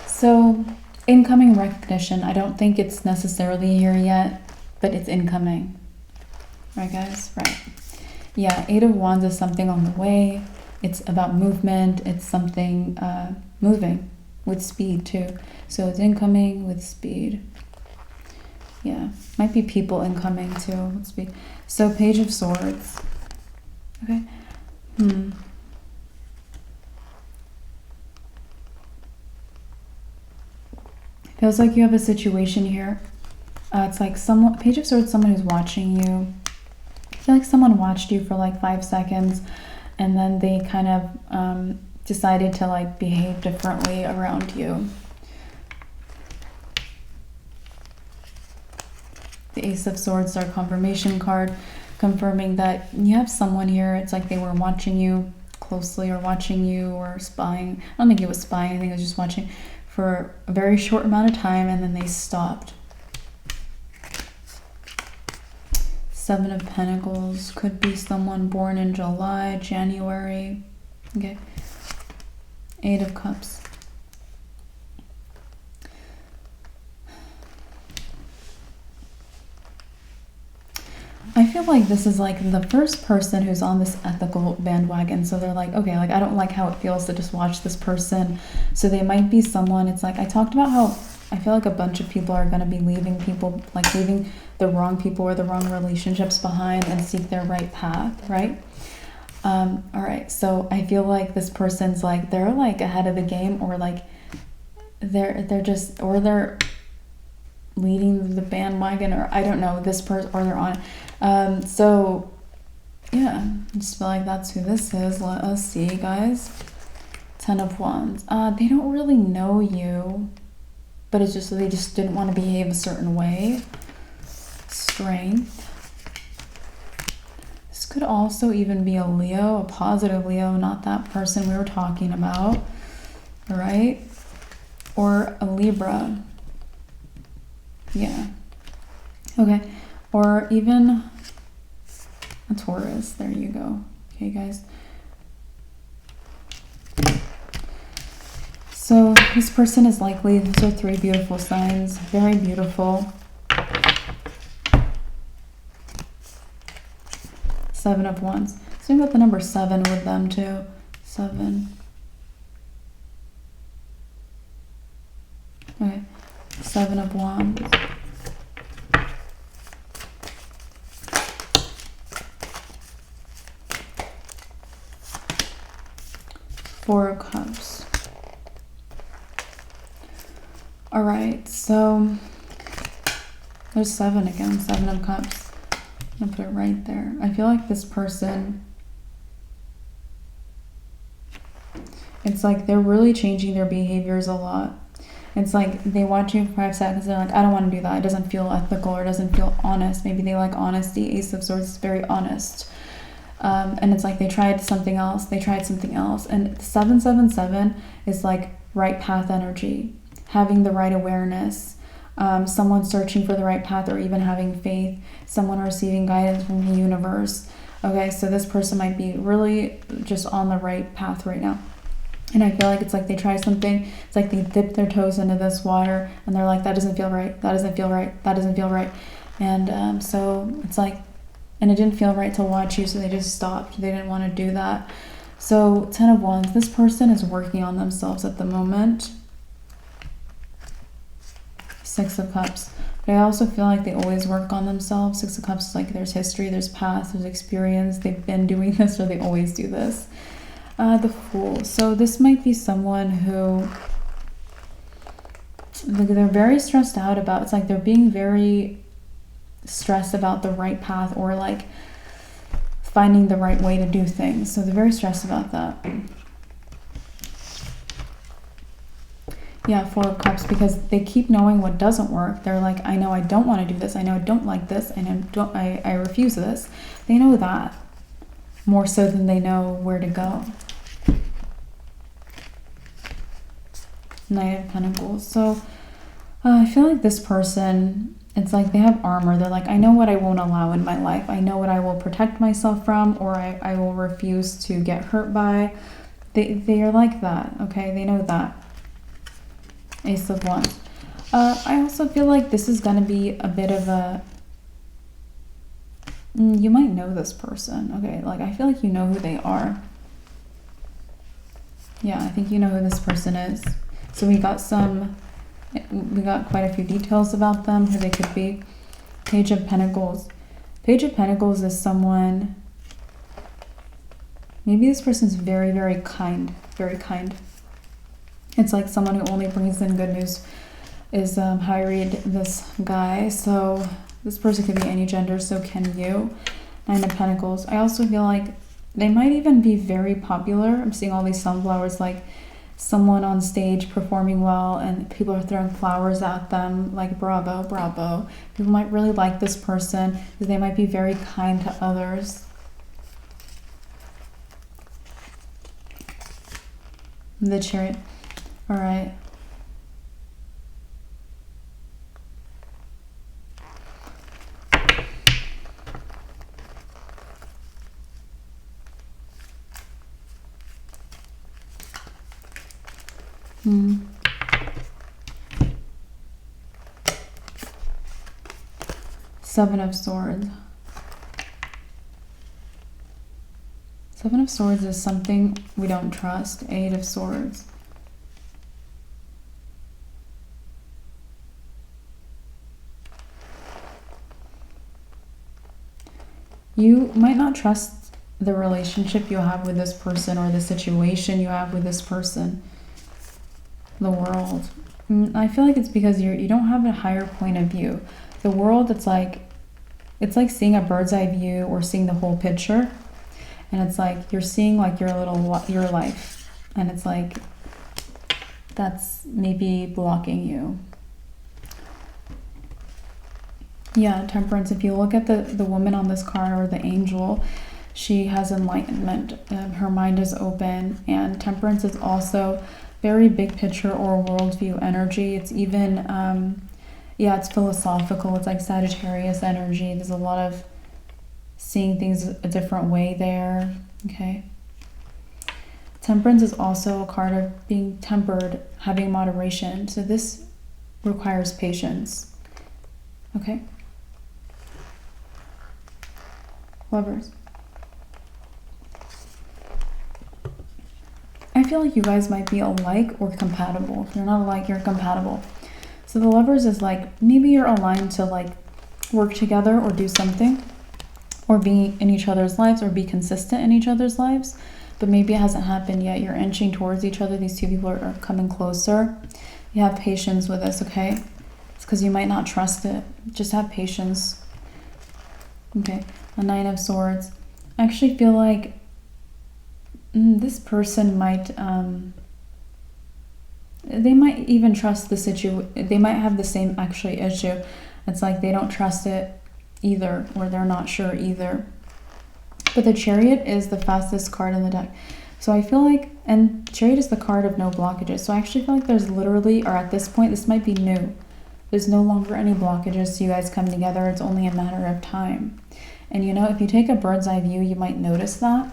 So, incoming recognition. I don't think it's necessarily here yet, but it's incoming. Right, guys? Right. Yeah, Eight of Wands is something on the way. It's about movement. It's something moving with speed, too. So it's incoming with speed. Yeah, might be people incoming, too, with speed. So Page of Swords. Okay. Feels like you have a situation here. It's like someone, Page of Swords, someone who's watching you. I feel like someone watched you for like 5 seconds, and then they kind of decided to like behave differently around you. The Ace of Swords is our confirmation card, confirming that you have someone here. It's like they were watching you closely or watching you or spying. I don't think it was spying. I think it was just watching for a very short amount of time, and then they stopped. Seven of Pentacles could be someone born in July, January. Okay. Eight of Cups. I feel like this is like the first person who's on this ethical bandwagon. So they're like, okay, like I don't like how it feels to just watch this person. So they might be someone, it's like I talked about how I feel like a bunch of people are going to be leaving people, like leaving the wrong people or the wrong relationships behind and seek their right path, right? All right, so I feel like this person's like, they're like ahead of the game, or like they're just, or they're leading the bandwagon, or I don't know, this person, or they're on it. So yeah, I just feel like that's who this is. Let us see, guys. 10 of Wands. They don't really know you, but it's just they just didn't want to behave a certain way. Strength. This could also even be a Leo, a positive Leo, not that person we were talking about, all right? Or a Libra. Yeah. Okay. Or even a Taurus. There you go. Okay, guys. So this person is likely, these are 3 beautiful signs, very beautiful. 7 of Wands. So we got the number 7 with them too. 7. Okay. 7 of Wands. Four of Cups. All right, so there's 7 again, 7 of Cups. I'm gonna put it right there. I feel like this person, it's like they're really changing their behaviors a lot. It's like they watch you for 5 seconds, they're like, I don't want to do that. It doesn't feel ethical or it doesn't feel honest. Maybe they like honesty. Ace of Swords is very honest. And it's like they tried something else, And 777 is like right path energy, having the right awareness, someone searching for the right path or even having faith, someone receiving guidance from the universe. Okay, so this person might be really just on the right path right now. And I feel like it's like they try something, it's like they dip their toes into this water and they're like, that doesn't feel right, that doesn't feel right, that doesn't feel right. And so it's like, and it didn't feel right to watch you, so they just stopped. They didn't want to do that. So 10 of Wands, this person is working on themselves at the moment. 6 of Cups. But I also feel like they always work on themselves. 6 of Cups is like there's history, there's past, there's experience. They've been doing this or they always do this. The Fool. So this might be someone who, like, they're very stressed out about, it's like they're being very stressed about the right path or like finding the right way to do things. So they're very stressed about that. Yeah, 4 of Cups, because they keep knowing what doesn't work. They're like, I know I don't want to do this. I know I don't like this. I refuse this. They know that more so than they know where to go. Knight of Pentacles. So I feel like this person, it's like they have armor. They're like, I know what I won't allow in my life. I know what I will protect myself from, or I will refuse to get hurt by. They are like that, okay? They know that. Ace of Wands. I also feel like this is going to be a bit of a, you might know this person, okay? Like, I feel like you know who they are. Yeah, I think you know who this person is. So we got quite a few details about them, who they could be. Page of Pentacles. Page of Pentacles is someone, maybe this person's very, very kind, very kind. It's like someone who only brings in good news is how I read this guy. So this person could be any gender, so can you. 9 of Pentacles. I also feel like they might even be very popular. I'm seeing all these sunflowers, like someone on stage performing well and people are throwing flowers at them, like bravo, bravo. People might really like this person because they might be very kind to others. The Chariot. All right. Seven of Swords. 7 of Swords is something we don't trust. 8 of Swords. You might not trust the relationship you have with this person or the situation you have with this person. The World. I feel like it's because you don't have a higher point of view. The world, it's like seeing a bird's eye view or seeing the whole picture, and it's like you're seeing like your life, and it's like that's maybe blocking you. Yeah, Temperance. If you look at the woman on this card, or the angel, she has enlightenment. Her mind is open, and Temperance is also very big picture or worldview energy. It's even, yeah, it's philosophical. It's like Sagittarius energy. There's a lot of seeing things a different way there. Okay. Temperance is also a card of being tempered, having moderation. So this requires patience. Okay. Lovers. I feel like you guys might be alike or compatible. If you're not alike, you're compatible. So the Lovers is like, maybe you're aligned to like work together or do something, or be in each other's lives, or be consistent in each other's lives, but maybe it hasn't happened yet. You're inching towards each other. These two people are coming closer. You have patience with this, okay? It's because you might not trust it. Just have patience. Okay, a Nine of Swords. I actually feel like this person might, they might even trust the situation. They might have the same actually issue. It's like they don't trust it either, or they're not sure either. But the Chariot is the fastest card in the deck. So I feel like, and Chariot is the card of no blockages. So I actually feel like there's literally, or at this point, this might be new. There's no longer any blockages to you guys come together. It's only a matter of time. And you know, if you take a bird's eye view, you might notice that.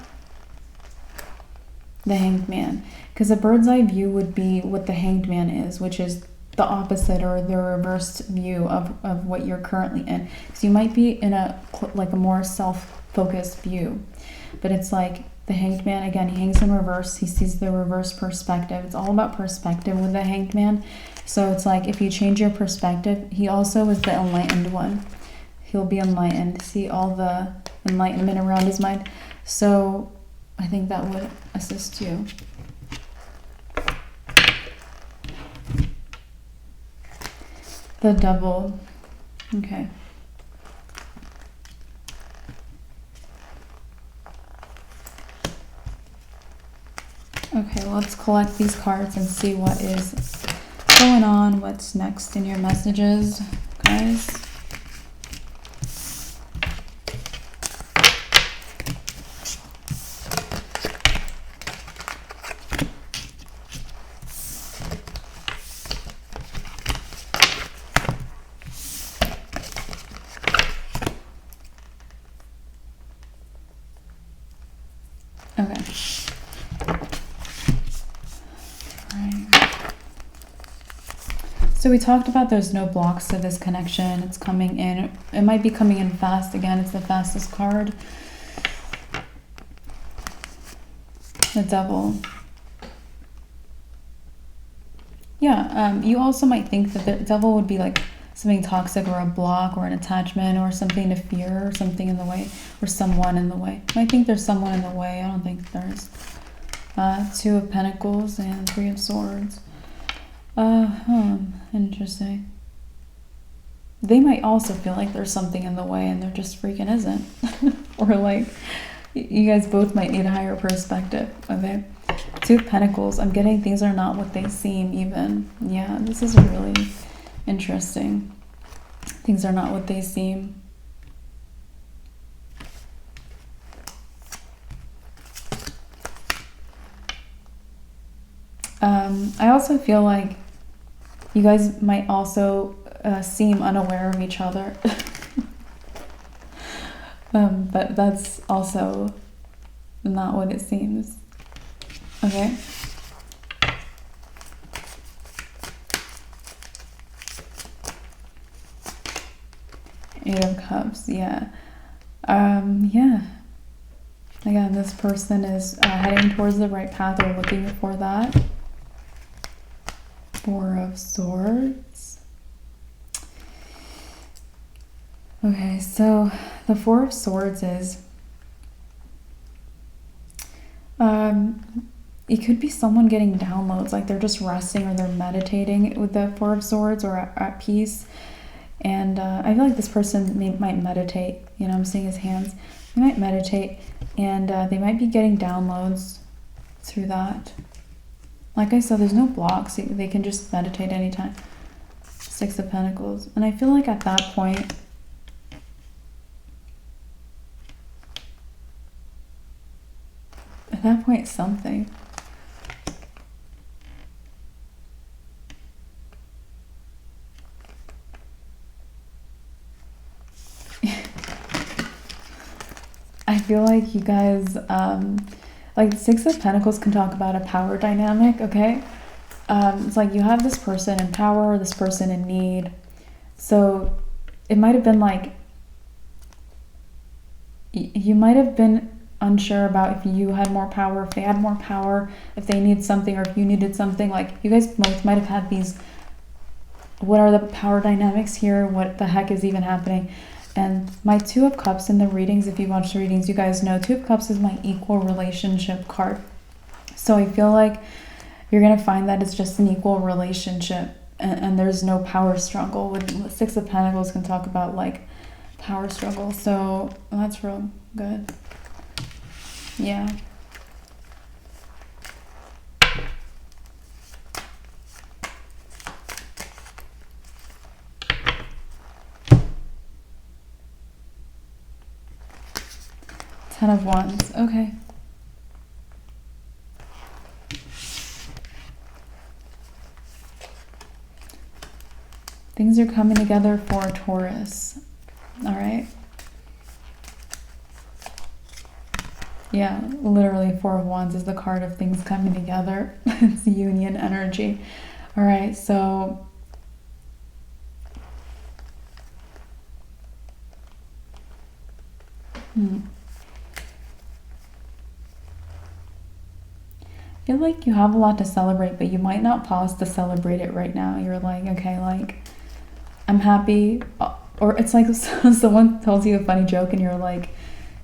The Hanged Man. Because a bird's eye view would be what the Hanged Man is, which is the opposite or the reversed view of what you're currently in. So you might be in a more self-focused view. But it's like the Hanged Man, again, he hangs in reverse. He sees the reverse perspective. It's all about perspective with the Hanged Man. So it's like if you change your perspective, he also is the enlightened one. He'll be enlightened. See all the enlightenment around his mind. So I think that would assist you. The Devil. Okay. Okay, let's collect these cards and see what is going on, what's next in your messages, guys. Okay. So we talked about there's no blocks to this connection. It's coming in. It might be coming in fast. Again, it's the fastest card. The Devil. Yeah, you also might think that the Devil would be like something toxic or a block or an attachment or something to fear or something in the way or someone in the way. You might think there's someone in the way. I don't think there's. Two of Pentacles and Three of Swords. Interesting. They might also feel like there's something in the way and there just freaking isn't. Or like, you guys both might need a higher perspective, okay? Two of Pentacles. I'm getting things are not what they seem even. Yeah, this is really interesting. Things are not what they seem. I also feel like you guys might also seem unaware of each other. But that's also not what it seems. Okay. Eight of Cups, yeah. Yeah. Again, this person is heading towards the right path or looking for that. Four of Swords. Okay, so the Four of it could be someone getting downloads, like they're just resting or they're meditating with the Four of Swords, or at peace. And I feel like this person might meditate. You know, I'm seeing his hands. They might meditate, and they might be getting downloads through that. Like I said, there's no blocks. They can just meditate anytime. Six of Pentacles. And I feel like at that point, something. I feel like you guys, like the Six of Pentacles can talk about a power dynamic, okay? It's like you have this person in power, this person in need. So it might have been like, you might have been unsure about if you had more power, if they had more power, if they need something, or if you needed something. Like you guys both might have had these, what are the power dynamics here? What the heck is even happening? And my Two of Cups in the readings, if you watch the readings, you guys know Two of Cups is my equal relationship card. So I feel like you're going to find that it's just an equal relationship, and there's no power struggle. With Six of Pentacles can talk about like power struggle. So that's real good. Yeah. Ten of Wands. Okay. Things are coming together for Taurus. All right. Yeah, literally Four of Wands is the card of things coming together. It's union energy. All right, so I feel like you have a lot to celebrate, but you might not pause to celebrate it right now. You're like, okay, like, I'm happy. Or it's like someone tells you a funny joke and you're like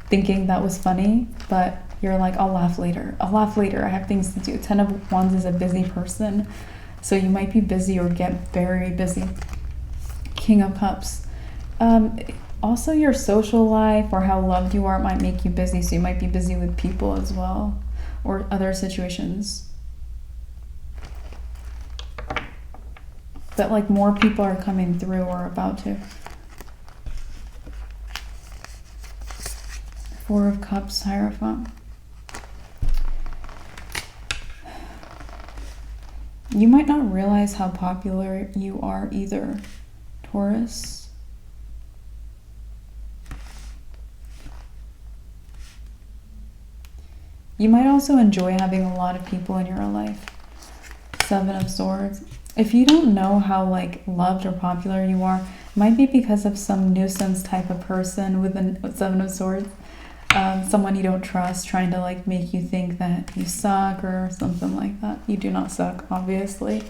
thinking that was funny, but you're like, I'll laugh later. I'll laugh later. I have things to do. Ten of Wands is a busy person. So you might be busy or get very busy. King of Cups. Also, your social life or how loved you are might make you busy. So you might be busy with people as well, or other situations. But like more people are coming through or about to. Four of Cups, Hierophant. You might not realize how popular you are either, Taurus. You might also enjoy having a lot of people in your life. Seven of Swords. If you don't know how like loved or popular you are, it might be because of some nuisance type of person with a Seven of Swords. Someone you don't trust trying to like make you think that you suck or something like that. You do not suck, obviously.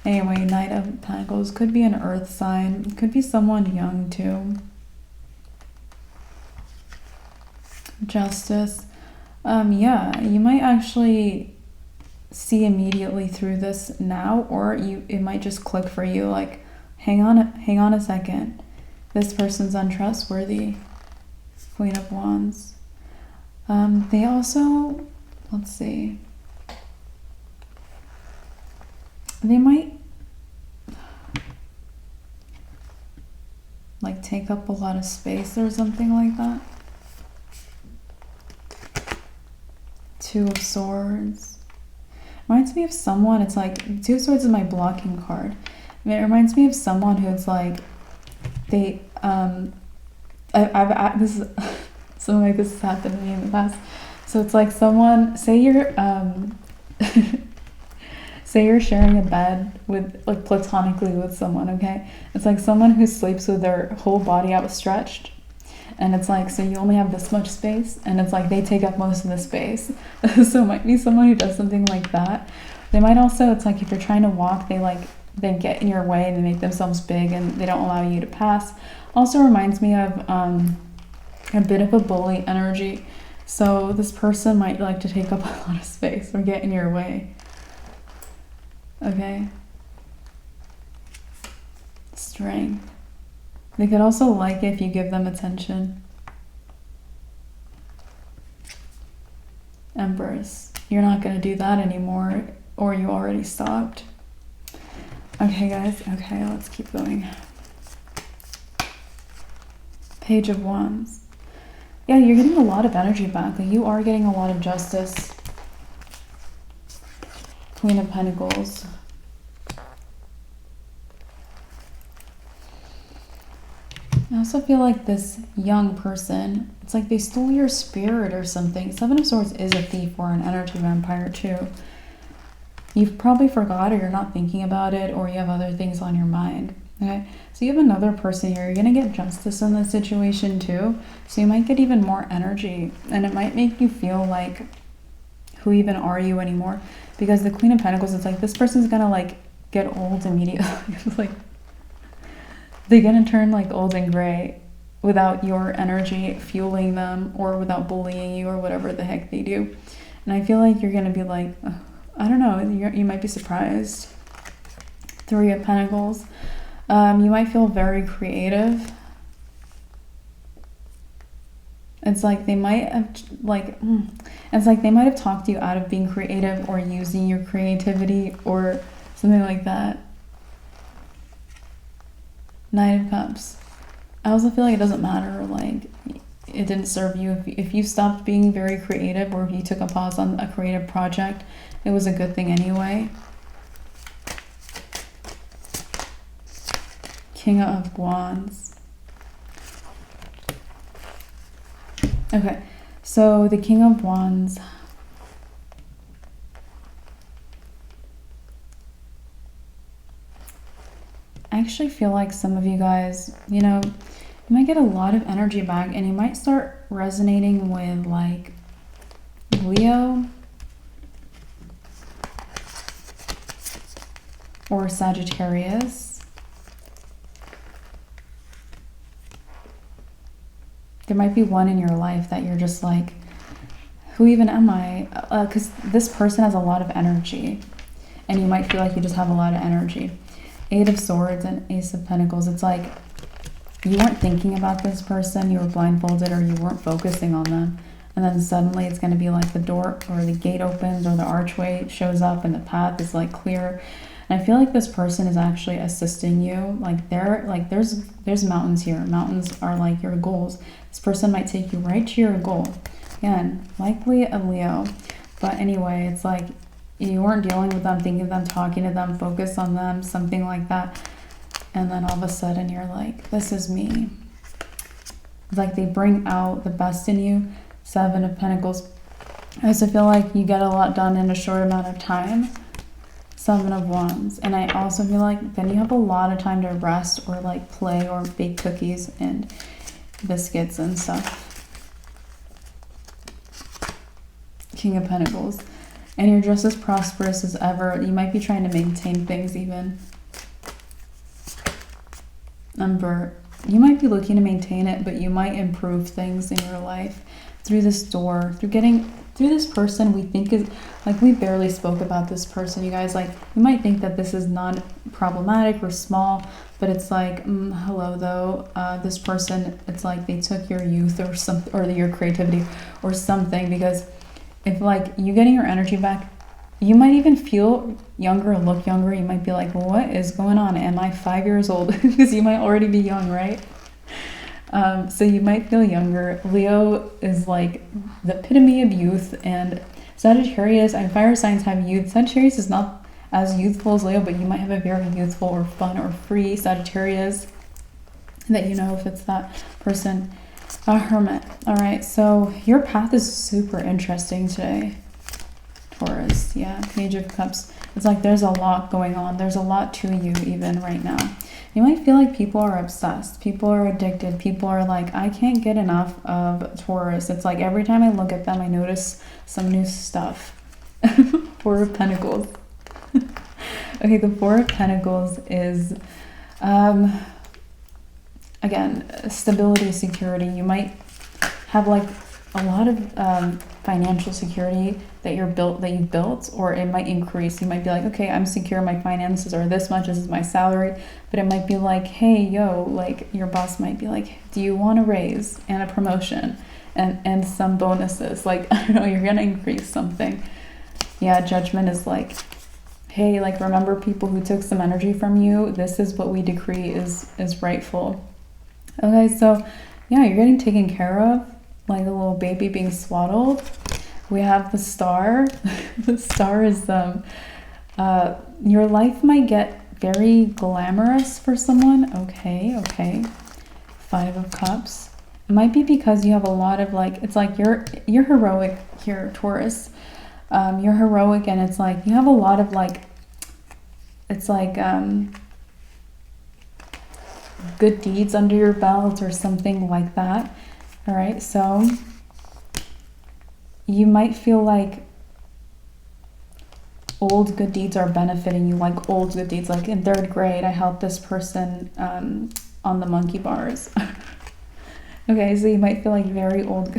Anyway, Knight of Pentacles could be an earth sign. It could be someone young too. Justice. Yeah, you might actually see immediately through this now, or it might just click for you. Like, hang on a second. This person's untrustworthy. Queen of Wands. They also, let's see. They might like take up a lot of space or something like that. Two of Swords. Reminds me of someone, it's like, Two of Swords is my blocking card. I mean, it reminds me of someone who's like, they, this is, something like this has happened to me in the past. So it's like someone, say you're, say you're sharing a bed with, like, platonically with someone, okay? It's like someone who sleeps with their whole body outstretched. And it's like, so you only have this much space, and it's like they take up most of the space. So it might be someone who does something like that. They might also, it's like if you're trying to walk, they get in your way and they make themselves big and they don't allow you to pass. Also reminds me of a bit of a bully energy. So this person might like to take up a lot of space or get in your way. Okay. Strength. They could also like it if you give them attention. Empress. You're not going to do that anymore, or you already stopped. Okay, guys. Okay, let's keep going. Page of Wands. Yeah, you're getting a lot of energy back. Like, you are getting a lot of justice. Queen of Pentacles. I also feel like this young person, it's like they stole your spirit or something. Seven of Swords is a thief or an energy vampire too. You've probably forgot, or you're not thinking about it, or you have other things on your mind. Okay, so you have another person here. You're gonna get justice in this situation too. So you might get even more energy, and it might make you feel like, who even are you anymore? Because the Queen of Pentacles, it's like this person's gonna like get old immediately. It's like they're gonna turn like old and gray without your energy fueling them, or without bullying you, or whatever the heck they do. And I feel like you're gonna be like, I don't know, you might be surprised. Three of Pentacles. You might feel very creative. It's like they might have it's like they might have talked you out of being creative, or using your creativity, or something like that. Knight of Cups. I also feel like it doesn't matter, like it didn't serve you. If you stopped being very creative, or if you took a pause on a creative project, it was a good thing anyway. King of Wands. Okay, so the King of Wands. I actually feel like some of you guys, you know, you might get a lot of energy back, and you might start resonating with like Leo or Sagittarius. There might be one in your life that you're just like, who even am I? Because this person has a lot of energy, and you might feel like you just have a lot of energy. Eight of Swords and Ace of Pentacles. It's like you weren't thinking about this person, you were blindfolded, or you weren't focusing on them. And then suddenly it's going to be like the door or the gate opens, or the archway shows up, and the path is like clear. And I feel like this person is actually assisting you. Like there's mountains here. Mountains are like your goals. This person might take you right to your goal. Again, likely a Leo. But anyway, it's like you weren't dealing with them, thinking of them, talking to them, focus on them, something like that. And then all of a sudden you're like, this is me. It's like they bring out the best in you. Seven of Pentacles. I also feel like you get a lot done in a short amount of time. Seven of Wands. And I also feel like then you have a lot of time to rest, or like play, or bake cookies and biscuits and stuff. King of Pentacles. And you're just as prosperous as ever. You might be trying to maintain things even. Emperor. You might be looking to maintain it, but you might improve things in your life through this door, through this person we think is, like, we barely spoke about this person, you guys. Like, you might think that this is not problematic or small, but it's like, hello though, this person, it's like they took your youth or something, or your creativity or something, because if like you getting your energy back, you might even feel younger, look younger. You might be like, what is going on? Am I 5 years old? Because you might already be young, right? So you might feel younger. Leo is like the epitome of youth, and Sagittarius and fire signs have youth. Sagittarius is not as youthful as Leo, but you might have a very youthful or fun or free Sagittarius that you know if it's that person. A Hermit. All right, so your path is super interesting today, Taurus. Yeah, Page of Cups. It's like there's a lot going on. There's a lot to you even right now. You might feel like people are obsessed. People are addicted. People are like, I can't get enough of Taurus. It's like every time I look at them, I notice some new stuff. Four of Pentacles. Okay, the Four of Pentacles is, again, stability, security. You might have like a lot of financial security that you've built, or it might increase. You might be like, okay, I'm secure, my finances are this much, this is my salary. But it might be like, hey, yo, like your boss might be like, do you want a raise and a promotion and some bonuses? Like, I don't know, you're gonna increase something. Yeah, judgment is like, hey, like, remember people who took some energy from you? This is what we decree is rightful. Okay, so yeah, you're getting taken care of, like a little baby being swaddled. We have the star. The star is your life might get very glamorous for someone. Okay. 5 of Cups. It might be because you have a lot of, like, it's like you're heroic here, Taurus. You're heroic, and it's like you have a lot of, like, it's like good deeds under your belt or something like that. All right, so you might feel like old good deeds are benefiting you, like old good deeds. Like in 3rd grade, I helped this person on the monkey bars. Okay, so you might feel like very old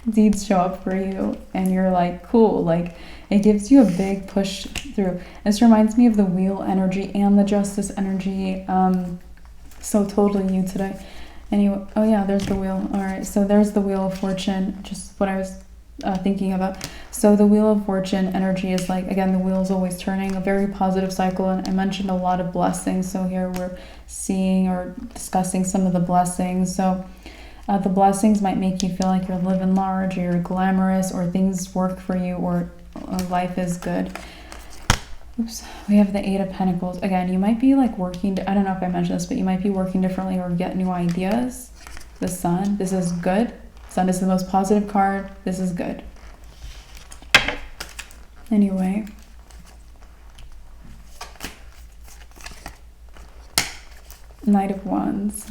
deeds show up for you, and you're like, cool, like it gives you a big push through. This reminds me of the Wheel energy and the Justice energy. So totally you today. Anyway, oh yeah, there's the Wheel. All right, so there's the Wheel of Fortune, just what I was thinking about. So the Wheel of Fortune energy is like, again, the wheel is always turning, a very positive cycle. And I mentioned a lot of blessings. So here we're seeing or discussing some of the blessings. So the blessings might make you feel like you're living large, or you're glamorous, or things work for you, or life is good. Oops, we have the 8 of Pentacles. Again, you might be like working, I don't know if I mentioned this, but you might be working differently or get new ideas. The Sun, this is good. Sun is the most positive card. This is good. Anyway. Knight of Wands.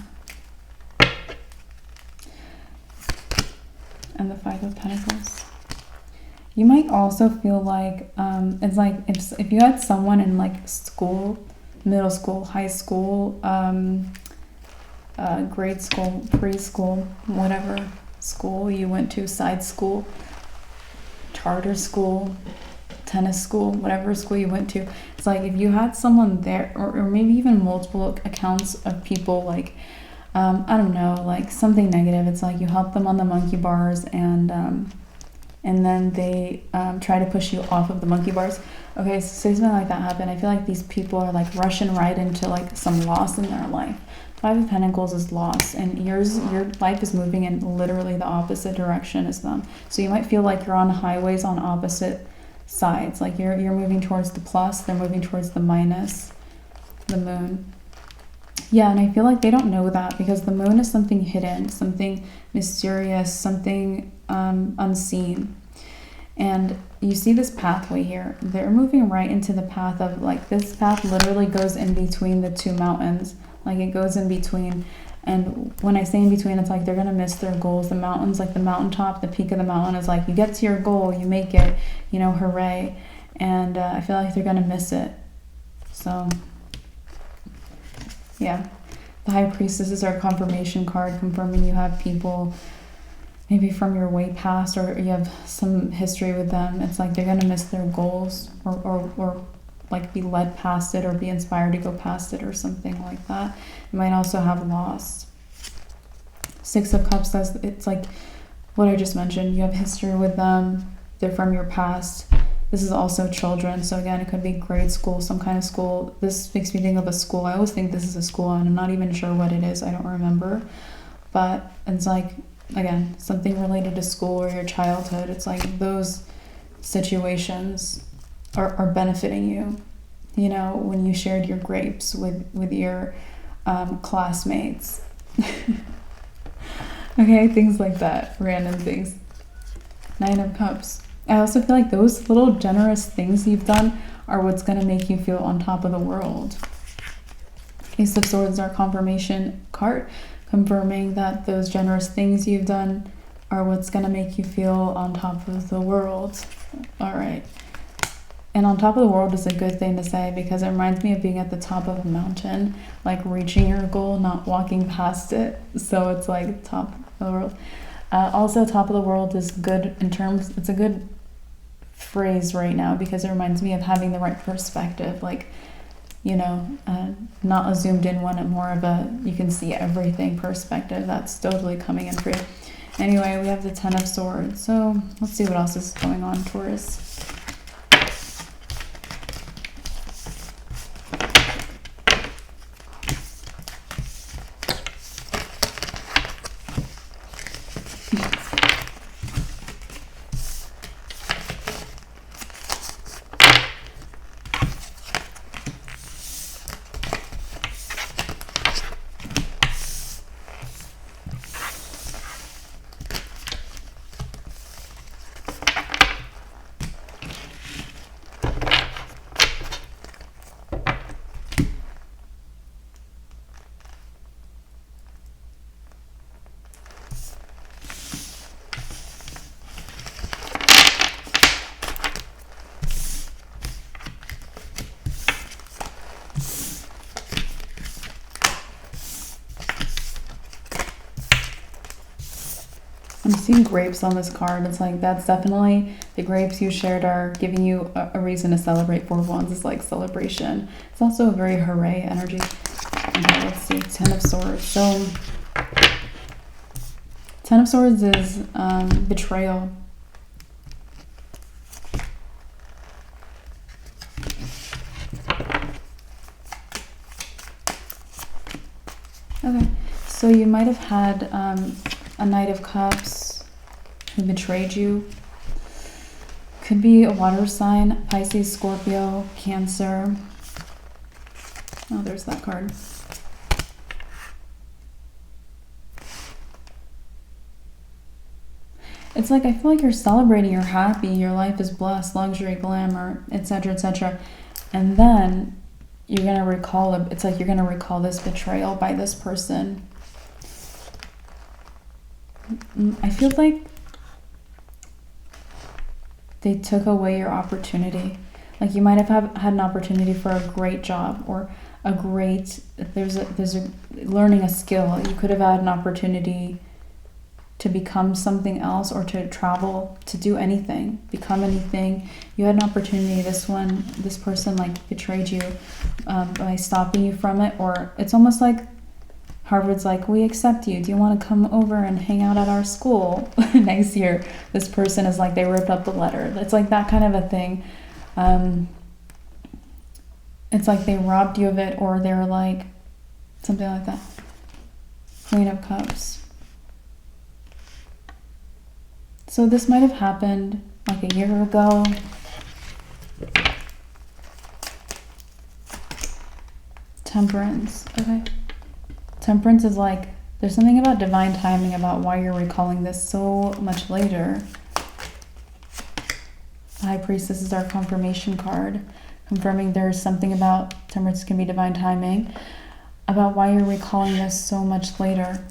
And the 5 of Pentacles. You might also feel like, it's like if you had someone in like school, middle school, high school, grade school, preschool, whatever school you went to, side school, charter school, tennis school, whatever school you went to. It's like if you had someone there, or maybe even multiple accounts of people, like, I don't know, like something negative. It's like you help them on the monkey bars, and then they try to push you off of the monkey bars. Okay, so say something like that happen. I feel like these people are like rushing right into like some loss in their life. 5 of Pentacles is loss, and your life is moving in literally the opposite direction as them. So you might feel like you're on highways on opposite sides. Like you're moving towards the plus, they're moving towards the minus, the moon. Yeah, and I feel like they don't know that, because the moon is something hidden, something mysterious, something unseen. And you see this pathway here. They're moving right into the path of, like, this path literally goes in between the 2 mountains. Like, it goes in between. And when I say in between, it's like they're going to miss their goals. The mountains, like the mountaintop, the peak of the mountain is like, you get to your goal, you make it, you know, hooray. And I feel like they're going to miss it. So, yeah. The High Priestess is our confirmation card, confirming you have people maybe from your way past, or you have some history with them. It's like they're going to miss their goals, or like be led past it, or be inspired to go past it, or something like that. You might also have lost. 6 of Cups says it's like what I just mentioned. You have history with them. They're from your past. This is also children. So again, it could be grade school, some kind of school. This makes me think of a school. I always think this is a school, and I'm not even sure what it is. I don't remember. But it's like, again, something related to school or your childhood. It's like those situations are benefiting you. You know, when you shared your grapes with your classmates. Okay, things like that, random things. 9 of Cups. I also feel like those little generous things you've done are what's going to make you feel on top of the world. Ace of Swords is our confirmation card, confirming that those generous things you've done are what's going to make you feel on top of the world. All right. And on top of the world is a good thing to say, because it reminds me of being at the top of a mountain, like reaching your goal, not walking past it. So it's like top of the world. Also, top of the world is good in terms, it's a good phrase right now because it reminds me of having the right perspective, like, you know, not a zoomed in one, and more of a you can see everything perspective. That's totally coming in for you. Anyway, we have the Ten of Swords. So let's see what else is going on, Taurus. I'm seeing grapes on this card. It's like that's definitely the grapes you shared are giving you a reason to celebrate. Four of Wands is like celebration. It's also a very hooray energy. Okay, let's see. Ten of Swords. So Ten of Swords is betrayal. Okay, so you might have had a Knight of Cups who betrayed you. Could be a water sign, Pisces, Scorpio, Cancer. Oh, there's that card. It's like I feel like you're celebrating, you're happy, your life is blessed, luxury, glamour, etc., etc. And then you're gonna recall it. It's like you're gonna recall this betrayal by this person. I feel like they took away your opportunity. Like you might have had an opportunity for a great job or a great, there's a learning a skill. You could have had an opportunity to become something else or to travel, to do anything, become anything. You had an opportunity. This person like betrayed you by stopping you from it. Or it's almost like Harvard's like, we accept you. Do you want to come over and hang out at our school next year? This person is like, they ripped up the letter. It's like that kind of a thing. It's like they robbed you of it, or they were like, something like that. Queen of Cups. So this might have happened like a year ago. Temperance. Okay. Temperance is like, there's something about divine timing about why you're recalling this so much later. The High Priestess is our confirmation card, confirming there's something about temperance can be divine timing, about why you're recalling this so much later.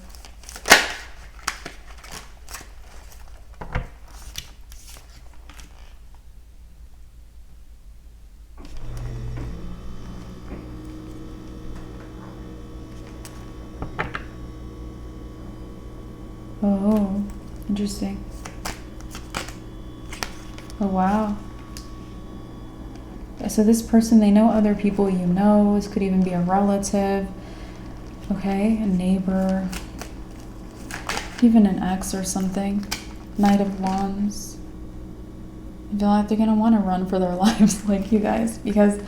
Oh, interesting. Oh, wow. So this person, they know other people you know. This could even be a relative. Okay, a neighbor. Even an ex or something. Knight of Wands. I feel like they're going to want to run for their lives like you guys. Because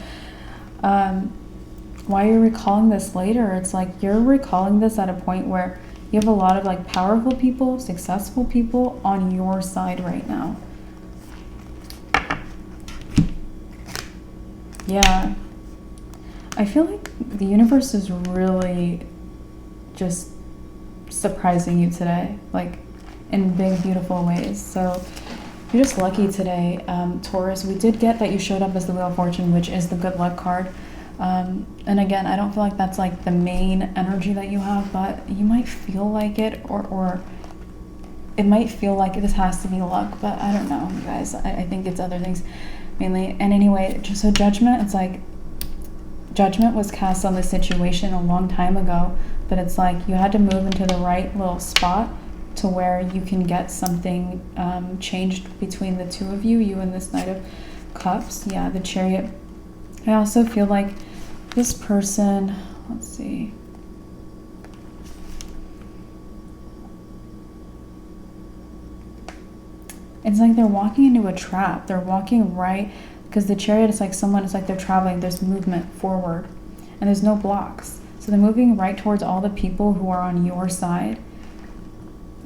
why you're recalling this later, it's like you're recalling this at a point where you have a lot of like powerful people, successful people on your side right now. Yeah. I feel like the universe is really just surprising you today, like in big, beautiful ways. So you're just lucky today, Taurus. We did get that you showed up as the Wheel of Fortune, which is the good luck card. And again, I don't feel like that's like the main energy that you have, but you might feel like it, or it might feel like this has to be luck, but I don't know, you guys. I think it's other things mainly. And anyway, just so Judgment, it's like Judgment was cast on this situation a long time ago, but it's like you had to move into the right little spot to where you can get something changed between the two of you, you and this Knight of Cups. Yeah, the Chariot. I also feel like this person, let's see. It's like they're walking into a trap. They're walking right, because the Chariot is like someone, it's like they're traveling. There's movement forward and there's no blocks. So they're moving right towards all the people who are on your side.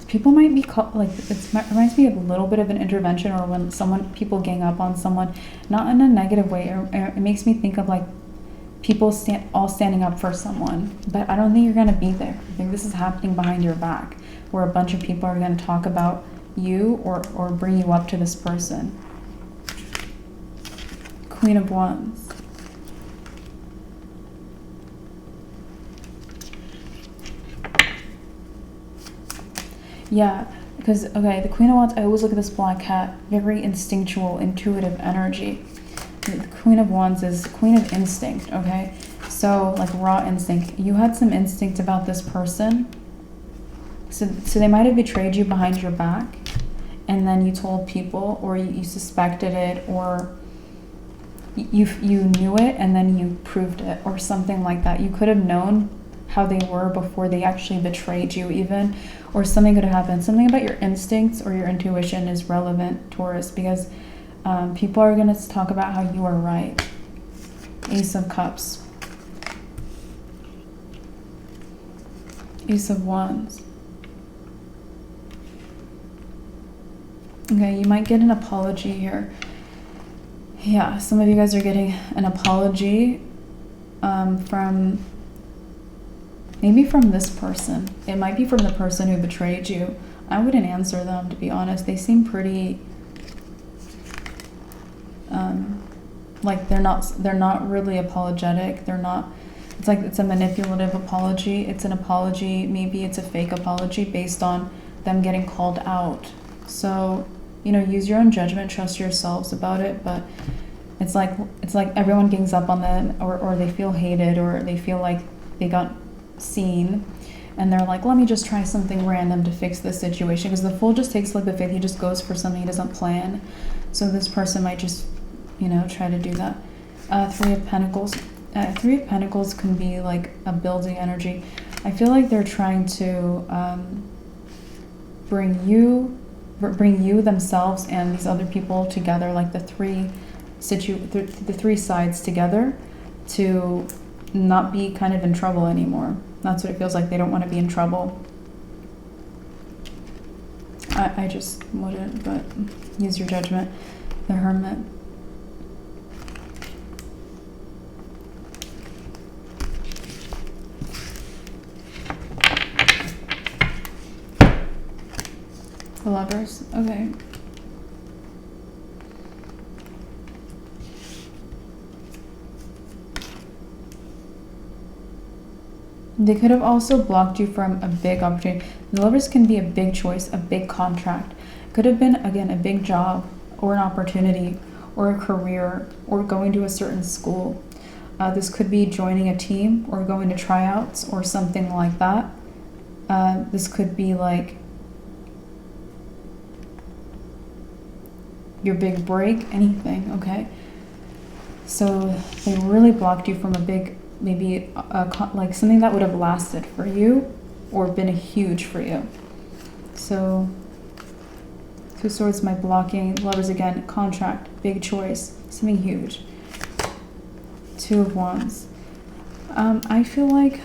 People might be like, it reminds me of a little bit of an intervention, or when people gang up on someone, not in a negative way. It makes me think of like people all standing up for someone, but I don't think you're going to be there. I think this is happening behind your back, where a bunch of people are going to talk about you or bring you up to this person. Queen of Wands. Yeah, because, okay, the Queen of Wands, I always look at this black cat, very instinctual, intuitive energy. The Queen of Wands is Queen of Instinct, okay? So, like raw instinct. You had some instinct about this person. So they might have betrayed you behind your back, and then you told people, or you suspected it, or you knew it and then you proved it, or something like that. You could have known how they were before they actually betrayed you even, or something could have happened. Something about your instincts or your intuition is relevant, Taurus, because people are going to talk about how you are right. Ace of Cups. Ace of Wands. Okay, you might get an apology here. Yeah, some of you guys are getting an apology from this person. It might be from the person who betrayed you. I wouldn't answer them, to be honest. They seem pretty like they're not really apologetic. It's like it's a manipulative apology. It's an apology, maybe it's a fake apology based on them getting called out. So, use your own judgment, trust yourselves about it, but it's like everyone gangs up on them, or they feel hated, or they feel like they got seen, and they're like, let me just try something random to fix this situation, because the Fool just takes like the fifth. He just goes for something he doesn't plan. So this person might just try to do that. Three of Pentacles. Three of Pentacles can be like a building energy. I feel like they're trying to bring you themselves and these other people together, like the three sides together, to not be kind of in trouble anymore. That's what it feels like. They don't want to be in trouble. I just wouldn't, but use your judgment. The Hermit. The Lovers. Okay. They could have also blocked you from a big opportunity. The Lovers can be a big choice, a big contract. Could have been, again, a big job, or an opportunity, or a career, or going to a certain school. This could be joining a team, or going to tryouts, or something like that. This could be like your big break, anything, okay? So they really blocked you from a big, maybe like something that would have lasted for you or been huge for you. So Two of Swords, my blocking. Lovers again, contract, big choice, something huge. Two of Wands. I feel like,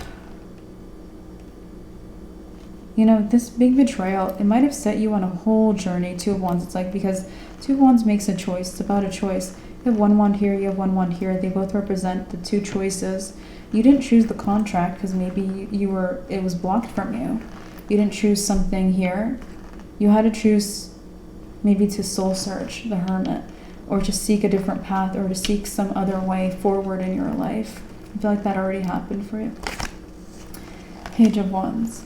this big betrayal, it might have set you on a whole journey. Two of Wands, it's like, because Two of Wands makes a choice. It's about a choice. You have one wand here, you have one wand here. They both represent the two choices. You didn't choose the contract because maybe it was blocked from you. You didn't choose something here. You had to choose maybe to soul search, the Hermit, or to seek a different path, or to seek some other way forward in your life. I feel like that already happened for you. Page of Wands.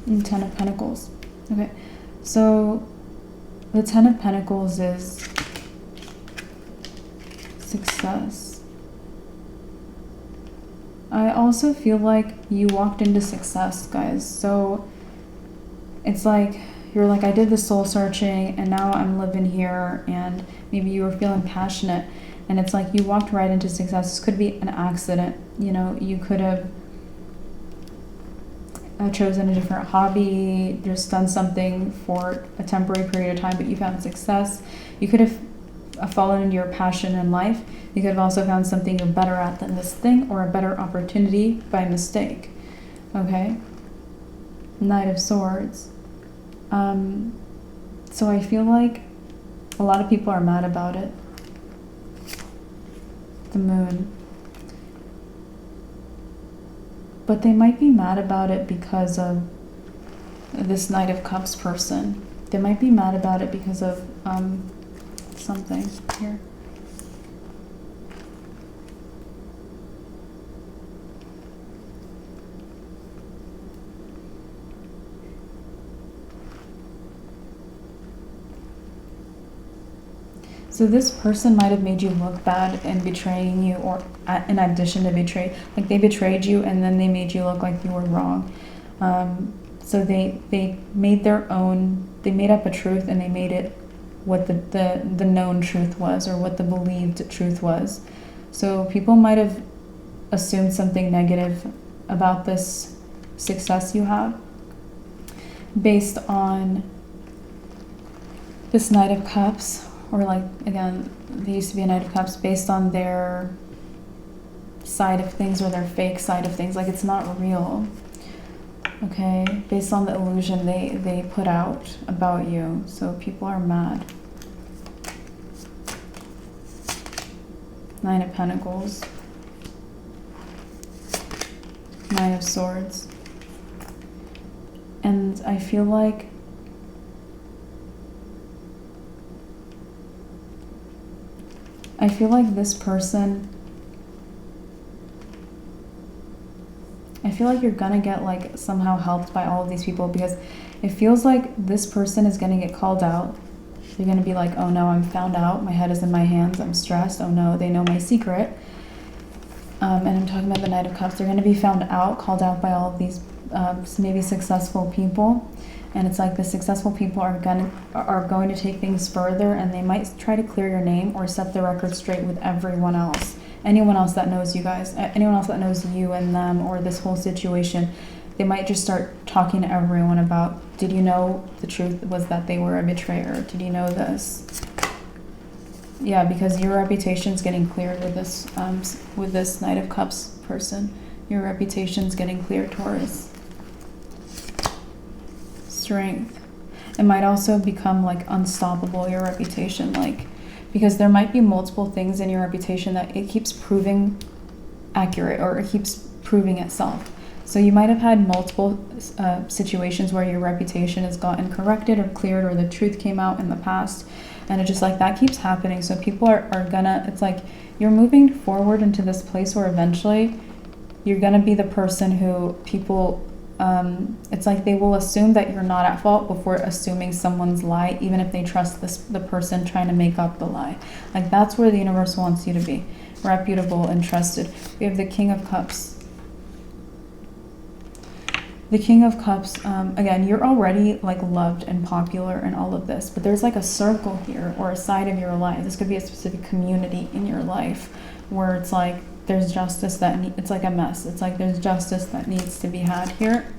And Ten of Pentacles. Okay, so the Ten of Pentacles is success. I also feel like you walked into success, guys. So it's like you're like, I did the soul searching and now I'm living here, and maybe you were feeling passionate, and it's like you walked right into success. This could be an accident, you know. You could have chosen a different hobby, just done something for a temporary period of time, but you found success. You could have fallen into your passion in life. You could have also found something you're better at than this thing, or a better opportunity by mistake. Okay? Knight of Swords. So I feel like a lot of people are mad about it. The Moon. But they might be mad about it because of this Knight of Cups person. They might be mad about it because of something here. So this person might have made you look bad in betraying you, or in addition to betray, like they betrayed you and then they made you look like you were wrong. So they made their own, they made up a truth and they made it what the known truth was, or what the believed truth was. So people might have assumed something negative about this success you have based on this Knight of Cups. Or like, again, they used to be a Knight of Cups, based on their side of things, or their fake side of things. Like, it's not real. Okay? Based on the illusion they put out about you. So people are mad. Nine of Pentacles. Nine of Swords. And I feel like this person, I feel like you're gonna get like somehow helped by all of these people, because it feels like this person is gonna get called out. You're gonna be like, oh no, I'm found out, my head is in my hands, I'm stressed, oh no, they know my secret. And I'm talking about the Knight of Cups. They're gonna be found out, called out by all of these maybe successful people. And it's like the successful people are going to take things further, and they might try to clear your name or set the record straight with everyone else. Anyone else that knows you guys, anyone else that knows you and them, or this whole situation. They might just start talking to everyone about, did you know the truth was that they were a betrayer? Did you know this? Yeah, because your reputation's getting cleared with this Knight of Cups person. Your reputation's getting cleared, Taurus. Strength. It might also become like unstoppable, your reputation, like, because there might be multiple things in your reputation that it keeps proving accurate, or it keeps proving itself. So you might have had multiple situations where your reputation has gotten corrected or cleared, or the truth came out in the past, and it just like that keeps happening. So people are gonna, it's like you're moving forward into this place where eventually you're gonna be the person who people, it's like they will assume that you're not at fault before assuming someone's lie, even if they trust the person trying to make up the lie. Like, that's where the universe wants you to be, reputable and trusted. We have the King of Cups. The King of Cups, again, you're already like loved and popular and all of this, but there's like a circle here, or a side of your life. This could be a specific community in your life where it's like there's justice it's like a mess. It's like there's justice that needs to be had here.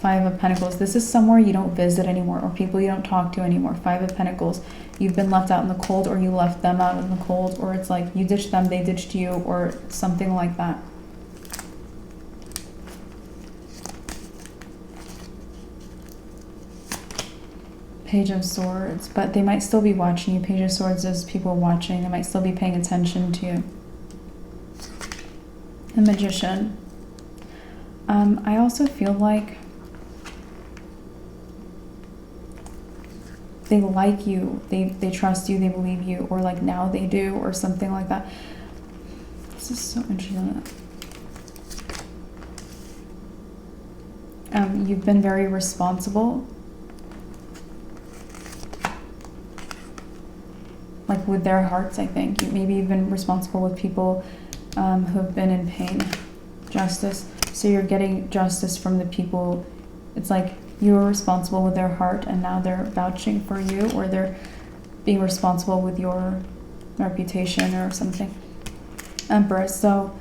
Five of Pentacles. This is somewhere you don't visit anymore, or people you don't talk to anymore. Five of Pentacles. You've been left out in the cold, or you left them out in the cold, or it's like you ditched them, they ditched you, or something like that. Page of Swords. But they might still be watching you. Page of Swords is people watching. They might still be paying attention to you. The Magician. I also feel like they like you, they trust you, they believe you, or like now they do, or something like that. This is so interesting. You've been very responsible, like with their hearts, I think. Maybe you've been responsible with people who have been in pain. justice. So you're getting justice from the people. It's like you're responsible with their heart, and now they're vouching for you, or they're being responsible with your reputation or something. Empress. So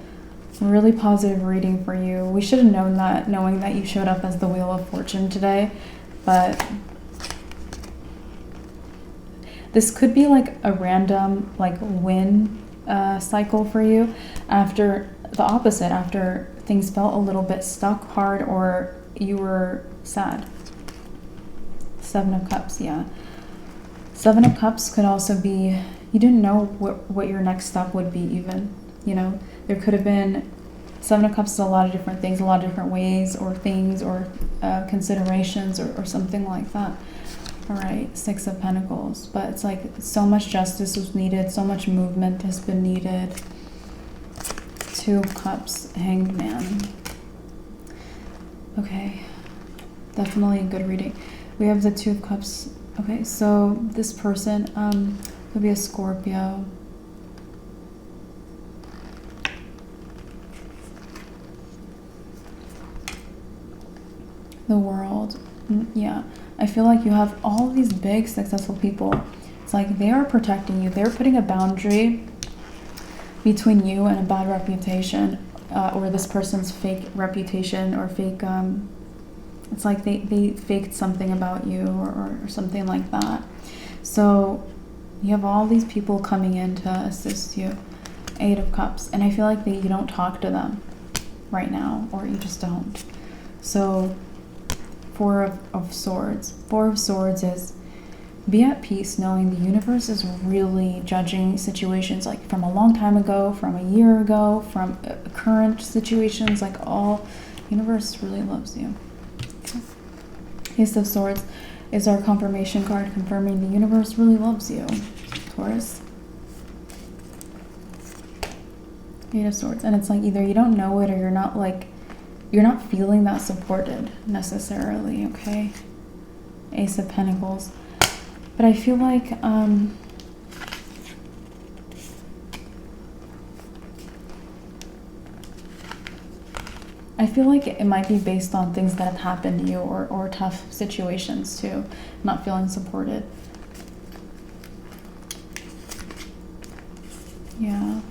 really positive reading for you. We should have known that, knowing that you showed up as the Wheel of Fortune today, but this could be like a random like win cycle for you after the opposite, after things felt a little bit stuck, hard, or you were sad. 7 of Cups, yeah. 7 of Cups could also be, you didn't know what your next step would be even, you know. There could have been, 7 of Cups is a lot of different things, a lot of different ways or things or considerations or something like that. All right, 6 of Pentacles. But it's like so much justice was needed, so much movement has been needed. 2 of Cups, Hanged Man. Okay, definitely a good reading. We have the 2 of Cups. Okay, so this person could be a Scorpio. The World. Yeah, I feel like you have all these big successful people. It's like they are protecting you. They're putting a boundary between you and a bad reputation, or this person's fake reputation or fake it's like they faked something about you or something like that. So you have all these people coming in to assist you. 8 of Cups. And I feel like you don't talk to them right now, or you just don't. So 4 of Swords. 4 of Swords is be at peace knowing the universe is really judging situations like from a long time ago, from a year ago, from current situations, like all universe really loves you. Okay. Ace of Swords is our confirmation card confirming the universe really loves you, Taurus. 8 of Swords. And it's like either you don't know it or you're not feeling that supported necessarily, okay? Ace of Pentacles. But I feel like it might be based on things that have happened to you or tough situations too, not feeling supported. Yeah.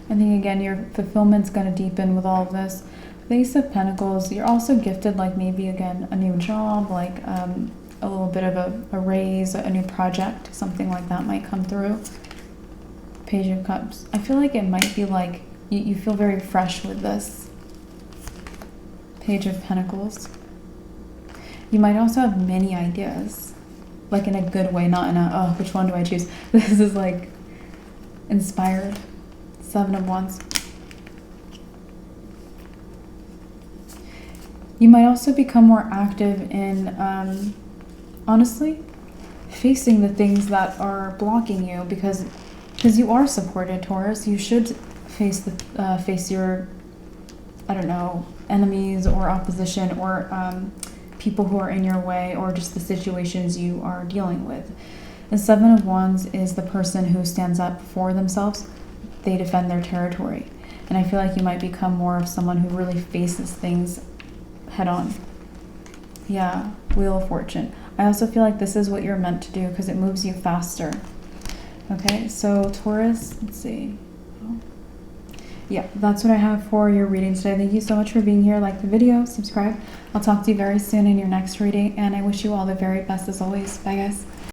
I think again your fulfillment's going to deepen with all of this. The Ace of Pentacles, you're also gifted like maybe again a new job, like a little bit of a raise, a new project, something like that might come through. Page of Cups. I feel like it might be like you feel very fresh with this. Page of Pentacles. You might also have many ideas, like in a good way, not in a, oh, which one do I choose? This is like inspired. 7 of Wands. You might also become more active in, honestly, facing the things that are blocking you because you are supported, Taurus. You should face your, I don't know, enemies or opposition or people who are in your way or just the situations you are dealing with. The 7 of Wands is the person who stands up for themselves. They defend their territory. And I feel like you might become more of someone who really faces things head on. Yeah, Wheel of Fortune. I also feel like this is what you're meant to do because it moves you faster. Okay, so Taurus, let's see. Yeah, that's what I have for your reading today. Thank you so much for being here. Like the video, subscribe. I'll talk to you very soon in your next reading, and I wish you all the very best as always. Bye, guys.